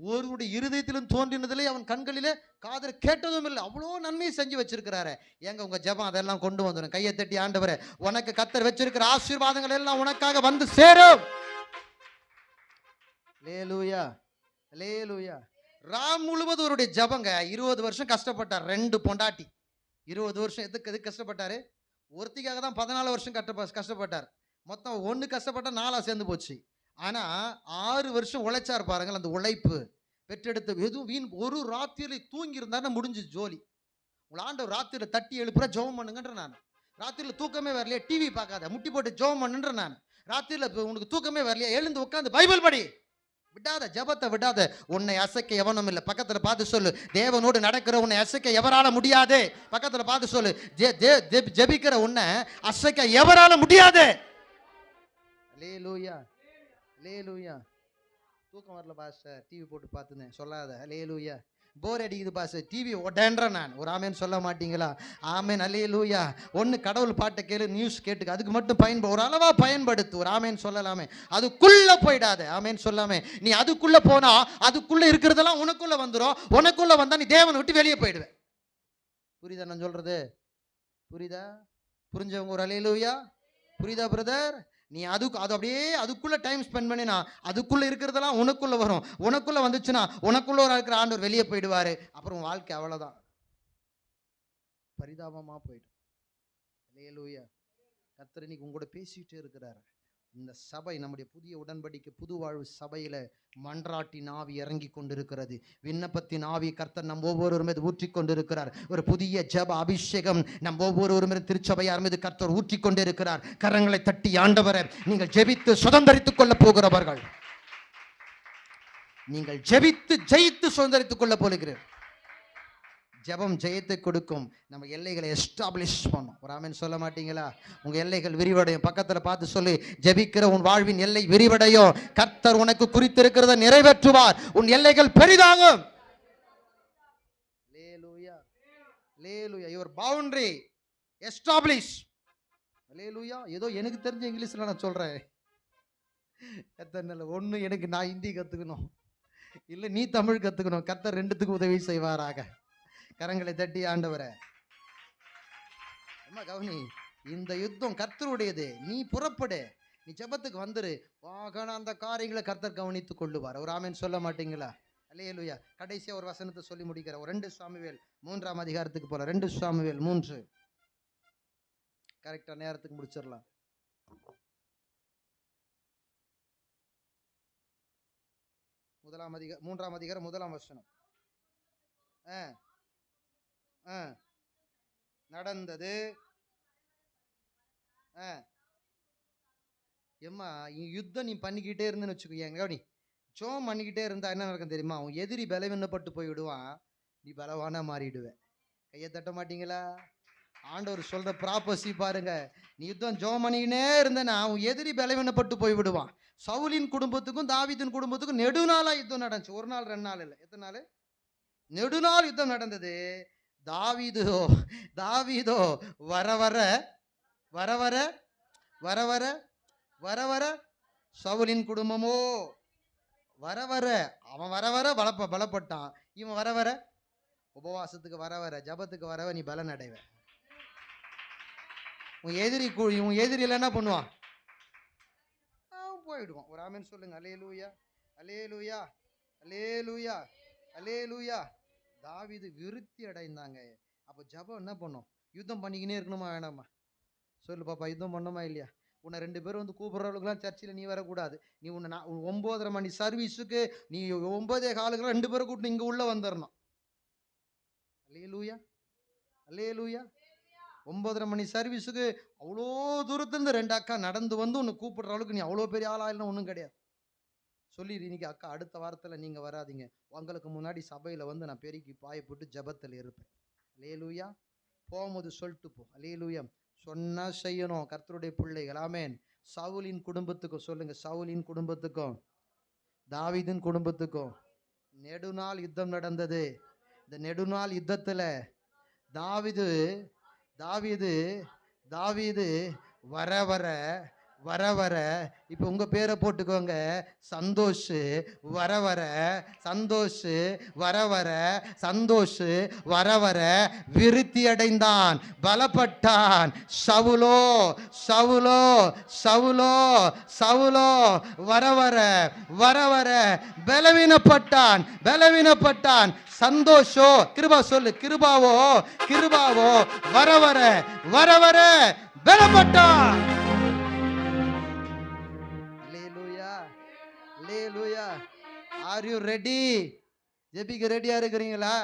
ஒருவருடைய இருதயத்திலும் தோன்றினதிலே அவன் கண்களிலே காதல் கேட்டதும் இல்லை. அவ்வளோ நன்மையை செஞ்சு வச்சிருக்கிறாரு. எங்க உங்க ஜெபம் அதெல்லாம் கொண்டு வந்துடும். கையை தட்டி ஆண்டவரே, உனக்கு கர்த்தர் வச்சிருக்கிற ஆசீர்வாதங்கள் எல்லாம் உனக்காக வந்து சேரும். அல்லேலூயா, அல்லேலூயா. ராம் முழுவதும் அவருடைய ஜபங்க. 20 வருஷம் கஷ்டப்பட்டார். 2 பொண்டாட்டி. 20 வருஷம் எதுக்கு கஷ்டப்பட்டாரு? ஒருத்திக்காக தான் 14 வருஷம் கஷ்டப்பட்டார். மொத்தம் 1 கஷ்டப்பட்ட 4 சேர்ந்து போச்சு. ஆனால் 6 வருஷம் உழைச்சார் பாருங்கள். அந்த உழைப்பு பெற்றெடுத்து எதுவும் வீண். ஒரு ராத்திரி தூங்கி இருந்தாருன்னா முடிஞ்சு ஜோலி. உங்களை ஆண்டவர் ராத்திரியில் தட்டி எழுப்புற ஜெபம் பண்ணுங்கன்ற நான். ராத்திரியில் தூக்கமே வரலையா, டிவி பார்க்காத, முட்டி போட்டு ஜெபம் பண்ணுன்ற நான். ராத்திரியில் உனக்கு தூக்கமே வரலையா, எழுந்து உட்காந்து பைபிள் படி. விடாத ஜபத்தை விடாத. உன்னை அசைக்க எவனும் இல்லை. பக்கத்தில் பார்த்து சொல்லு, தேவனோடு நடக்கிற உன்னை அசைக்க எவரால முடியாது. பக்கத்தில் பார்த்து சொல்லு, ஜெபிக்கிற உன்னை அசைக்க எவரால முடியாது. அல்லேலூயா, அல்லேலூயா. தூக்கம் வரல பாஸ்டர், டிவி போட்டு பார்த்துனேன் சொல்லாத. அல்லேலூயா. போர் அடிக்குது பாஸ்டர், டிவி உடன்ற நான். ஒரு ஆமேன் சொல்ல மாட்டீங்களா? ஆமேன். அல்லேலூயா. ஒன்று கடவுள் பாட்டை கேளு, நியூஸ் கேட்டுக்கு, அதுக்கு மட்டும் ஒரு அளவா பயன்படுத்து. ஒரு ஆமேன் சொல்லலாமே. அதுக்குள்ள போயிடாத. ஆமேன் சொல்லாமே. நீ அதுக்குள்ள போனா அதுக்குள்ள இருக்கிறதெல்லாம் உனக்குள்ள வந்துடும். உனக்குள்ள வந்தா நீ தேவனை விட்டு வெளியே போயிடுவேன். புரியுதா நான் சொல்றது? புரியுதா? புரிஞ்சவங்க ஒரு அல்லேலூயா. புரியுதா பிரதர்? நீ அது அப்படியே அதுக்குள்ள டைம் ஸ்பெண்ட் பண்ணினா அதுக்குள்ள இருக்கிறதெல்லாம் உனக்குள்ள வரும். உனக்குள்ள வந்துச்சுன்னா உனக்குள்ள இருக்கிற ஆண்டவர் வெளியே போயிடுவாரு. அப்புறம் வாழ்க்கை அவ்வளவுதான், பரிதாபமா போயிடும். அல்லேலூயா. கர்த்தர் இன்னைக்கு உங்களோட பேசிட்டே இருக்கிறாரு. இந்த சபை நம்முடைய புதிய உடன்படிக்கை புது வாழ்வு சபையில மன்றாட்டின் ஆவி இறங்கி கொண்டிருக்கிறது. விண்ணப்பத்தின் ஆவி கர்த்தர் நம் ஒவ்வொருவர் மீது ஊற்றி கொண்டிருக்கிறார். ஒரு புதிய ஜெப அபிஷேகம் நம் ஒவ்வொருவர் மீது திருச்சபையார் மீது கர்த்தர் ஊற்றி கொண்டிருக்கிறார். கரங்களை தட்டி, ஆண்டவரே, நீங்கள் ஜெபித்து சுதந்தரித்துக் கொள்ள போகிறவர்கள், நீங்கள் ஜெபித்து ஜெயித்து சுதந்தரித்துக் கொள்ள போகிறீர்கள். ஜெபம் ஜெயத்தை கொடுக்கும். நம்ம எல்லைகளை எஸ்டாப்ளிஷ் பண்ணும். ஒரு ஆமென் சொல்ல மாட்டீங்களா? உங்க எல்லைகள் விரிவடையும். பக்கத்துல பார்த்து சொல்லி, ஜெபிக்கிற உன் வாழ்வின் எல்லை விரிவடையும். கர்த்தர் உனக்கு குறித்திருக்கிறத நிறைவேற்றுவார். உன் எல்லைகள் பெரிதாகும். Hallelujah, hallelujah. Your boundary establish. Hallelujah. ஏதோ எனக்கு தெரிஞ்ச இங்கிலீஷ்ல நான் சொல்றேன். எத்தனை ஒண்ணு எனக்கு நான் ஹிந்தி கத்துக்கணும், இல்ல நீ தமிழ் கத்துக்கணும். கர்த்தர் ரெண்டுத்துக்கு உதவி செய்வாராக. கரங்களை தட்டி, ஆண்டவரே, அம்மா கவனி, இந்த யுத்தம் கர்த்தருடையது. நீ புறப்படு, நீ ஜெபத்துக்கு வந்துரு. வாகன அந்த காரியங்களை கர்த்தர் கவனித்துக் கொள்ளுவார். ஒரு ஆமென் சொல்ல மாட்டீங்களா? அல்லேலூயா. கடைசியா ஒரு வசனத்தை சொல்லி முடிக்கிற. ஒரு 2 சாமுவேல் 3ஆம் அதிகாரத்துக்கு போல. 2 சாமுவேல் 3. கரெக்டா நேரத்துக்கு முடிச்சிடலாம். முதலாம் அதிகாரம் 3ஆம் அதிகாரம் 1ஆம் வசனம். நடந்தது. எம்மா, யுத்தம் நீ பண்ணிக்கிட்டே இருந்துன்னு வச்சுக்கோ. நீ ஜோம் பண்ணிக்கிட்டே இருந்தா என்ன நடக்கும் தெரியுமா? அவன் எதிரி பலவீனப்பட்டு போய் விடுவான், நீ பலவானா மாறிடுவேன். கையை தட்ட மாட்டீங்களா? ஆண்டவர் சொல்ற ப்ராப்பர்சி பாருங்க. நீ யுத்தம் ஜோம் பண்ணிக்கினே இருந்தனா அவன் எதிரி பலவீனப்பட்டு போய் விடுவான். சவுலின் குடும்பத்துக்கும் தாவீதின் குடும்பத்துக்கும் நெடுநாளா யுத்தம் நடந்துச்சு. ஒரு நாள் 2 நாள் இல்லை. எத்தனை நாள்? நெடுநாள் யுத்தம் நடந்தது. தாவீதோ வர வர சவுலின் குடும்பமோ அவன் பலப்பட்டான். இவன் வர உபவாசத்துக்கு வர ஜபத்துக்கு வர நீ பலன் அடைவ. உன் எதிரி என்ன பண்ணுவான்? அவன் போயிடுவான். ஒரு ஆமென் சொல்லுங்க. அல்லேலூயா, அல்லேலூயா, அல்லேலூயா, அல்லேலூயா. தாவீது விருத்தி அடைந்தாங்க. அப்போ ஜபம் என்ன பண்ணும்? யுத்தம் பண்ணிக்கினே இருக்கணுமா வேணாமா? சொல்லு பாப்பா, யுத்தம் பண்ணணுமா இல்லையா? உன்னை 2 பேரும் வந்து கூப்பிட்றவளுக்குலாம் சர்ச்சில் நீ வரக்கூடாது. நீ உன்னை 9:30 மணி சர்வீஸுக்கு நீ 9:15 2 பேரை கூப்பிட்டு இங்கே உள்ளே வந்துடணும். அல்லேலூயா, அல்லேலூயா. 9:30 மணி சர்வீஸுக்கு அவ்வளோ தூரத்துலேருந்து 2 அக்கா நடந்து வந்து உன்னை கூப்பிடுற அளவுக்கு நீ அவ்வளோ பெரிய ஆளாக இல்லைன்னா ஒன்றும் கிடையாது. சொல்லிடு இன்னைக்கு, அக்கா அடுத்த வாரத்தில் நீங்கள் வராதிங்க, உங்களுக்கு முன்னாடி சபையில் வந்து நான் பெருக்கி பாய போட்டு ஜபத்தில் இருப்பேன். அல்லேலூயா. போகும்போது சொல்லிட்டு போ. அல்லேலூயா. சொன்னா செய்யணும். கர்த்தருடைய பிள்ளைகள். ஆமென். சவுலின் குடும்பத்துக்கும் சொல்லுங்க, சவுலின் குடும்பத்துக்கும் தாவீதின் குடும்பத்துக்கும் நெடுநாள் யுத்தம் நடந்தது. இந்த நெடுநாள் யுத்தத்தில் தாவீது வர இப்போ உங்க பேரை போட்டுக்கோங்க. சந்தோஷ் வர விருத்தி அடைந்தான், பலப்பட்டான். சவுலோ வர பலவீனப்பட்டான். சந்தோஷோ கிருபா சொல்லு, கிருபாவோ வர பலப்பட்டான். Are you ready? ஜெபிக்க ரெடியா இருக்கிறீங்களா?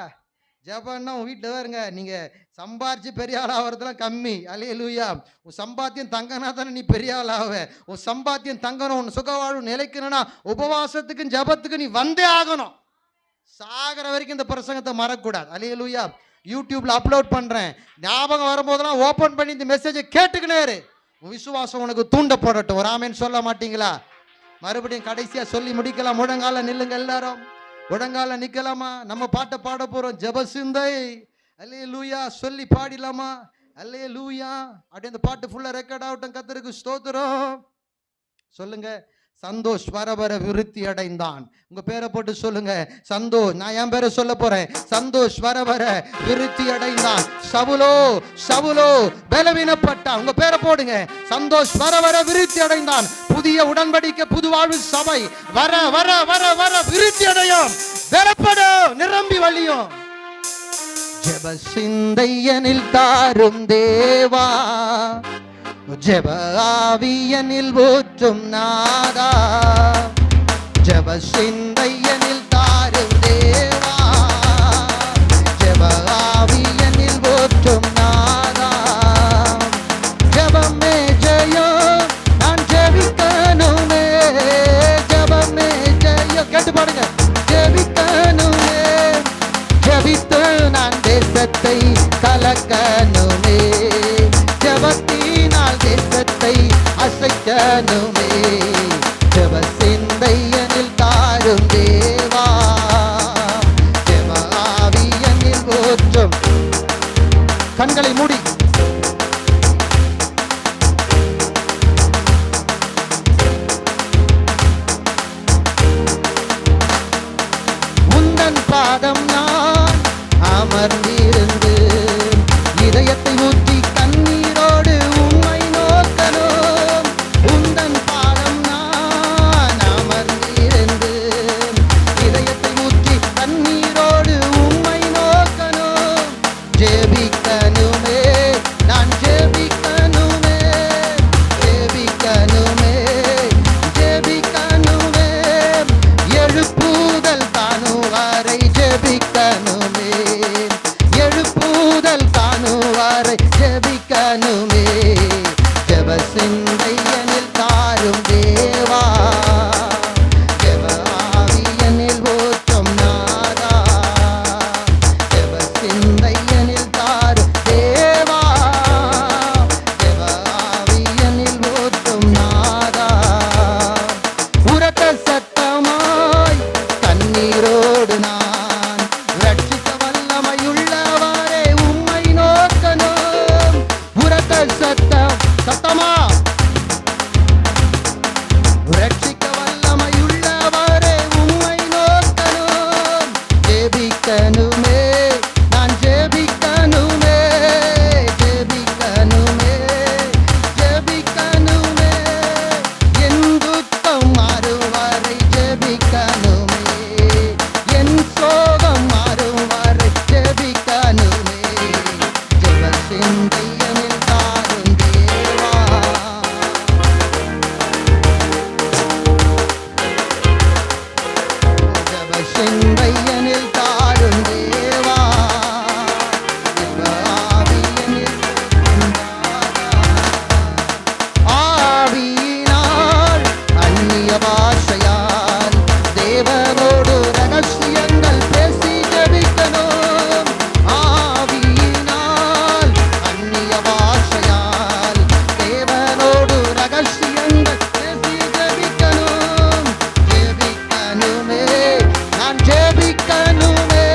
ஜெபம்னா உன் வீட்டில் தான் இருங்க. நீங்க சம்பாரிச்சு பெரிய ஆள் ஆகிறதுலாம் கம்மி. அல்லேலூயா. உன் சம்பாத்தியம் தங்கனா தானே நீ பெரிய ஆள் ஆவ. உன் சம்பாத்தியம் தங்கணும், உன் சுகவாழ்வு நிலைக்கணும்னா உபவாசத்துக்கும் ஜெபத்துக்கு நீ வந்தே ஆகணும். சாகிற வரைக்கும் இந்த பிரசங்கத்தை மறக்கக்கூடாது. அல்லேலூயா. யூடியூப்ல அப்லோட் பண்றேன். ஞாபகம் வரும்போதெல்லாம் ஓபன் பண்ணி இந்த மெசேஜை கேட்டுக்கினே இரு. உன் விசுவாசம் உனக்கு தூண்டப்படட்டும். ஒரு ஆமென் சொல்ல மாட்டீங்களா? மறுபடியும் கடைசியா சொல்லி முடிக்கலாம். முழங்கால நில்லுங்க. எல்லாரும் முழங்கால நிக்கலாமா? நம்ம பாட்டை பாட போறோம். ஜெப சிந்தை. அல்லேலூயா சொல்லி பாடிடலாமா? அல்லேலூயா. அப்படியே அந்த பாட்டு ஃபுல்லா ரெக்கார்ட் ஆகட்டும். கர்த்தருக்கு ஸ்தோத்திரம். சொல்லுங்க. சந்தோஷ் வர விருத்தி அடைந்தான். உங்க பேரை போட்டு சொல்லுங்க. சந்தோஷ். நான் என் பேரை சொல்ல போறேன். சந்தோஷ் வர விருத்தி அடைந்தான். சவுலோ பலவீனப்பட்டான். உங்க பேரை போடுங்க. சந்தோஷ் வர விருத்தி அடைந்தான். புதிய உடன்படிக்கை புது வாழ்வு சபை வர விருத்தி அடையும், பலப்படும், நிரம்பி வழியும். ஜெப சிந்தையனில் தாரும் தேவா, ஜெப ஆவியனில் ஊற்றும் நாதா, ஜெப சிந்தையனில் தாரும் தேவா, ஜெப ஆவியனில் ஊற்றும் நாதா, ஜெபமே ஜெயம் நான் ஜெபிக்கணுமே, ஜெபமே ஜெயம் கேட்டு பாடுங்க, ஜெபிக்கணுமே, ஜெபித்து நான் தேசத்தை கலக்கணுமே, ஜெபத்தினால் தேசத்தை அசைக்கணுமே, ஜெப சிந்தையனில் தாரும் தேவா, ஜெப ஆவியனில் ஊற்றும். கண்களை மூடி உந்தன் பாதம் நான் அமர்ந்திருந்து இதயத்தை ஊற்றி கண்ணீரோடு உம்மை நோக்கணும், உந்தன் பாதம் நான் அமர்ந்திருந்து இதயத்தை ஊற்றி கண்ணீரோடு உம்மை நோக்கணும், ஜெபிக்கணுமே நான் ஜெபிக்கணுமே, ஜெபிக்கணுமே, ஜெபிக்கணுமே, எழுப்புதல் காணுவாரை ஜெபிக்கணுமே, எழுப்புதல் காணுவாரை ஜெபிக்கணுமே, ஜெப சிந்தையனில் தாரும் தேவா, ஜெப ஆவியனில் ஊற்றும் நாதா, ஜெப சிந்தையனில் தாரும் தேவா, ஜெப ஆவியனில் ஊற்றும் நாதா, உரத்த சத்தமாய் கண்ணீரோடு நான் ரட்சிக்க வல்லமையுள்ளவரே உம்மை நோக்கணும், உரத்த சத்தமா ரட்சிக்க வல்லமையுள்ளவரே உம்மை நோக்கணும், ஜெபிக்கணுமே நான் ஜெபிக்கணுமே, ஜெபிக்கணுமே, ஜெபிக்கணுமே, என் துக்கம் மாறும் வரை ஜெபிக்கணுமே, என் சோகம் மாறும் வரை ஜெபிக்கணுமே, ஜெப சிந்தையனில் தாரும் தேவா, ஜெப சிந்தையனில் தாரும் தேவா, ஜெப ஆவியனில் ஊற்றும் நாதா, ஆவியினால் அந்நிய பாஷையால் தேவனோடு ரகசியங்கள் பேசி ஜெபிக்கணும், ஆவியினால் அந்நிய பாஷையால் தேவனோடு ரகசியங்கள் பேசி ஜெபிக்கணும், ஜெபிக்கணுமே நான் ஜெபிக்கணுமே,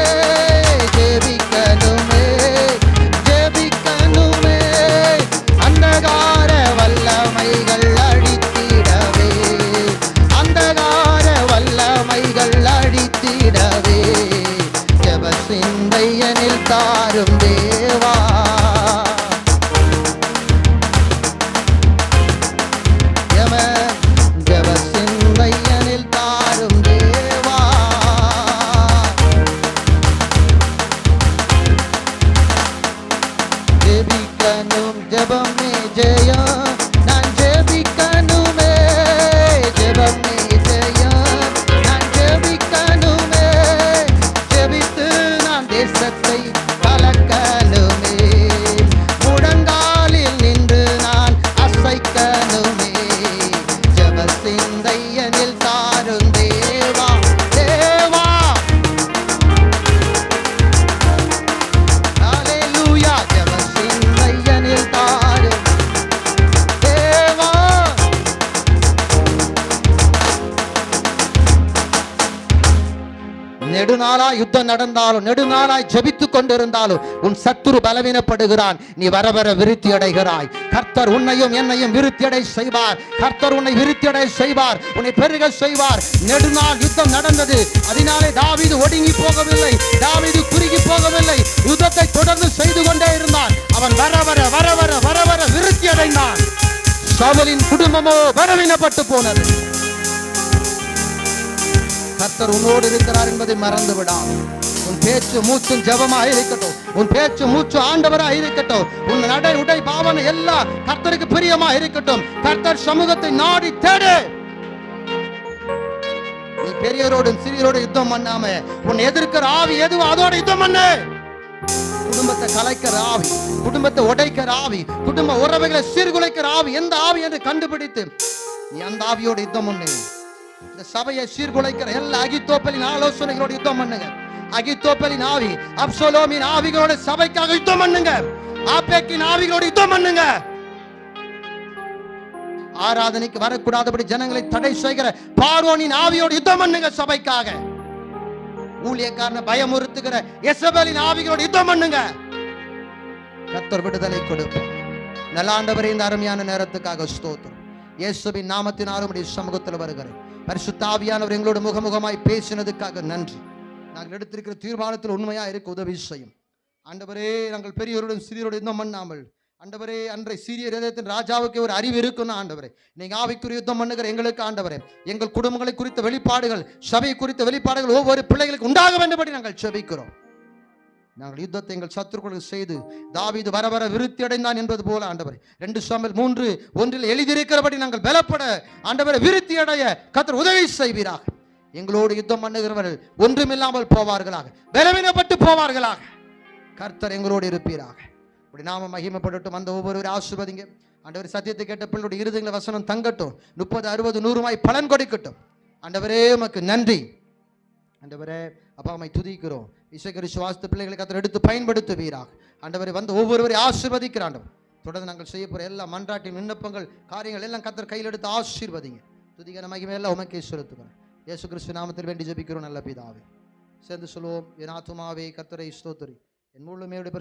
ஜெபிக்கணுமே, ஜெபிக்கணுமே, அந்தகார வல்லமைகள் அழித்திடவே, அந்தகார வல்லமைகள் அழித்திடவே, ஜெப சிந்தையனில் தாரும் தேவா, ஜெப சிந்தையனில் தாரும் தேவா, ஜெபிக்கணும் ஜெபமே ஜெயம் நான் ஜெபிக்கணுமே, ஜெபமே ஜெயம் நான் ஜெபிக்கணுமே, ஜெபித்து நான் தேசத்தை கலக்கணுமே, முழங்காலில் நின்று நான் அசைக்கணுமே, ஜெப சிந்தையனில் தாரும் தேவா, தேவா, ஹல்லேலூயா, ஜெப சிந்தையனில் தாரும் தேவா, நெடுநாளாய் யுத்தம் நடந்தாலும் நெடுநாளாய் ஜெபித்துக் கொண்டிருந்தாலும் உன் சத்துரு பலவீனப்படுகிறான், நீ வர வர விருத்தி அடைகிறாய், கர்த்தர் உன்னையும் என்னையும் விருத்தியடை செய்வார், கர்த்தர் உன்னை விருத்தியடை செய்வார், உன்னை பெருக செய்வார். நெடுநாள் யுத்தம் நடந்தது, அதனாலே தாவீது ஒடுங்கி போகவில்லை, தாவீது குறுகி போகவில்லை, யுத்தத்தை தொடர்ந்து செய்து கொண்டே இருந்தான், அவன் வர வர வர வர வர வர விருத்தி அடைந்தான், சவுலின் குடும்பமோ பலவீனப்பட்டு போனது. கர்த்தர் உன்னோடு இருக்கிறார் என்பதை மறந்து விடாது. உன் பேச்சு மூச்சும் ஜெபமா இருக்கட்டும். உன் பேச்சு மூச்சு ஆண்டவரா இருக்கட்டும். உன் நடை உடை பாவனை எல்லாம் கர்த்தருக்கு பிரியமா இருக்கட்டும். கர்த்தர் சமூகத்தை நாடி தேடு. நீ பெரியவரோடும் சிறியரோட யுத்தம் பண்ணாம உன் எதிர்க்கிற ஆவி எதுவும் அதோட யுத்தம் பண்ணு. குடும்பத்தை கலைக்கிற ஆவி, குடும்பத்தை உடைக்கிற ஆவி, குடும்ப உறவுகளை சீர்குலைக்கிற ஆவி எந்த ஆவி என்று கண்டுபிடித்து நீ அந்த ஆவியோட யுத்தம் பண்ணு. இந்த சபையை சீர்குலைக்கிற எல்லா அகித்தோப்பலின் ஆலோசனைகளோட யுத்தம் பண்ணுங்க. அகித்தோப்பலின் ஆவி, அப்சலோமின் ஆவிகளோட சபைக்காக யுத்தம் பண்ணுங்க. ஆப்பேக்கின் ஆவிகளோட யுத்தம் பண்ணுங்க. ஆராதனைக்கு வரக்கூடாதபடி ஜனங்களை தடை செய்கிற பார்வோனின் ஆவியோடு யுத்தம் பண்ணுங்க சபைக்காக. ஊழியக்காரனை பயமுறுத்துகிற எசபேலின் ஆவிகளோடு யுத்தம் பண்ணுங்க. கர்த்தர் விடுதலை கொடுப்பார். நல்ல ஆண்டவரே, இந்த அருமையான நேரத்துக்காக ஸ்தோத்திரம். இயேசுவின் நாமத்தினாலும் உம்முடைய சமூகத்தில் வருகிறேன். பரிசுத்த ஆவியானவர் எங்களோடு முகமுகமாய் பேசினதுக்காக நன்றி. நாங்கள் எடுத்திருக்கிற தீர்மானத்தில் உண்மையா இருக்க உதவி செய்யும் ஆண்டவரே. நாங்கள் பெரியவருடன் சிறியரோடு யுத்தம் பண்ணாமல் ஆண்டவரே, அன்றை சீரிய இதயத்தின் ராஜாவுக்கு ஒரு அறிவு இருக்குன்னு ஆண்டவரே, நீங்க ஆவிக்குரிய யுத்தம் பண்ணுகிற எங்களுக்கு ஆண்டவரே, எங்கள் குடும்பங்களை குறித்த வெளிப்பாடுகள், சபை குறித்த வெளிப்பாடுகள் ஒவ்வொரு பிள்ளைகளுக்கு உண்டாக வேண்டும்படி நாங்கள் செபிக்கிறோம். நாங்கள் யுத்தத்தை எங்கள் சத்துருக்களுக்கு செய்து தாவீது வர வர விருத்தி அடைந்தான் என்பது போல ஆண்டவரே, 2 சாமுவேல் 3:1 எழுதியிருக்கிறபடி நாங்கள் பலப்பட ஆண்டவரே விருத்தி அடைய கர்த்தர் உதவி செய்வீராக. எங்களோடு யுத்தம் பண்ணுகிறவர்கள் ஒன்றுமில்லாமல் போவார்களாக, பலவீனப்பட்டு போவார்களாக. கர்த்தர் எங்களோடு இருப்பீராக. அப்படி நாம மகிமைப்படட்டும். அந்த ஒவ்வொருவரும் ஆசீர்வதிங்க ஆண்டவர். சத்தியத்தை கேட்ட பிள்ளைகளுடைய இருதயங்களை வசனம் தங்கட்டும். 30, 60, 100 பலன் கொடுக்கட்டும். ஆண்டவரே உமக்கு நன்றி. ஆண்டவரே அப்பா உம்மை துதிக்கிறோம். இசைக்கரிசி வாஸ்து பிள்ளைகளை கர்த்தர் எடுத்து பயன்படுத்துவீராக. ஆண்டவரே வந்து ஒவ்வொருவரையும் ஆசீர்வதிக்கிற ஆண்டவர். தொடர்ந்து நாங்கள் செய்ய போற எல்லா மன்றாட்டின் விண்ணப்பங்கள் காரியங்கள் எல்லாம் கர்த்தர் கையில் எடுத்து ஆசீர்வதிங்க. துதிக்கிற மகிமை எல்லாம் உமக்கே செலுத்துகிறேன். இயேசு கிறிஸ்து நாமத்தில் வேண்டி ஜெபிக்கிறோம் நல்ல பிதாவே. சேர்ந்து சொல்லுவோம். என் ஆத்துமாவே கர்த்தரை ஸ்தோத்திரி, என் முழுமையோடு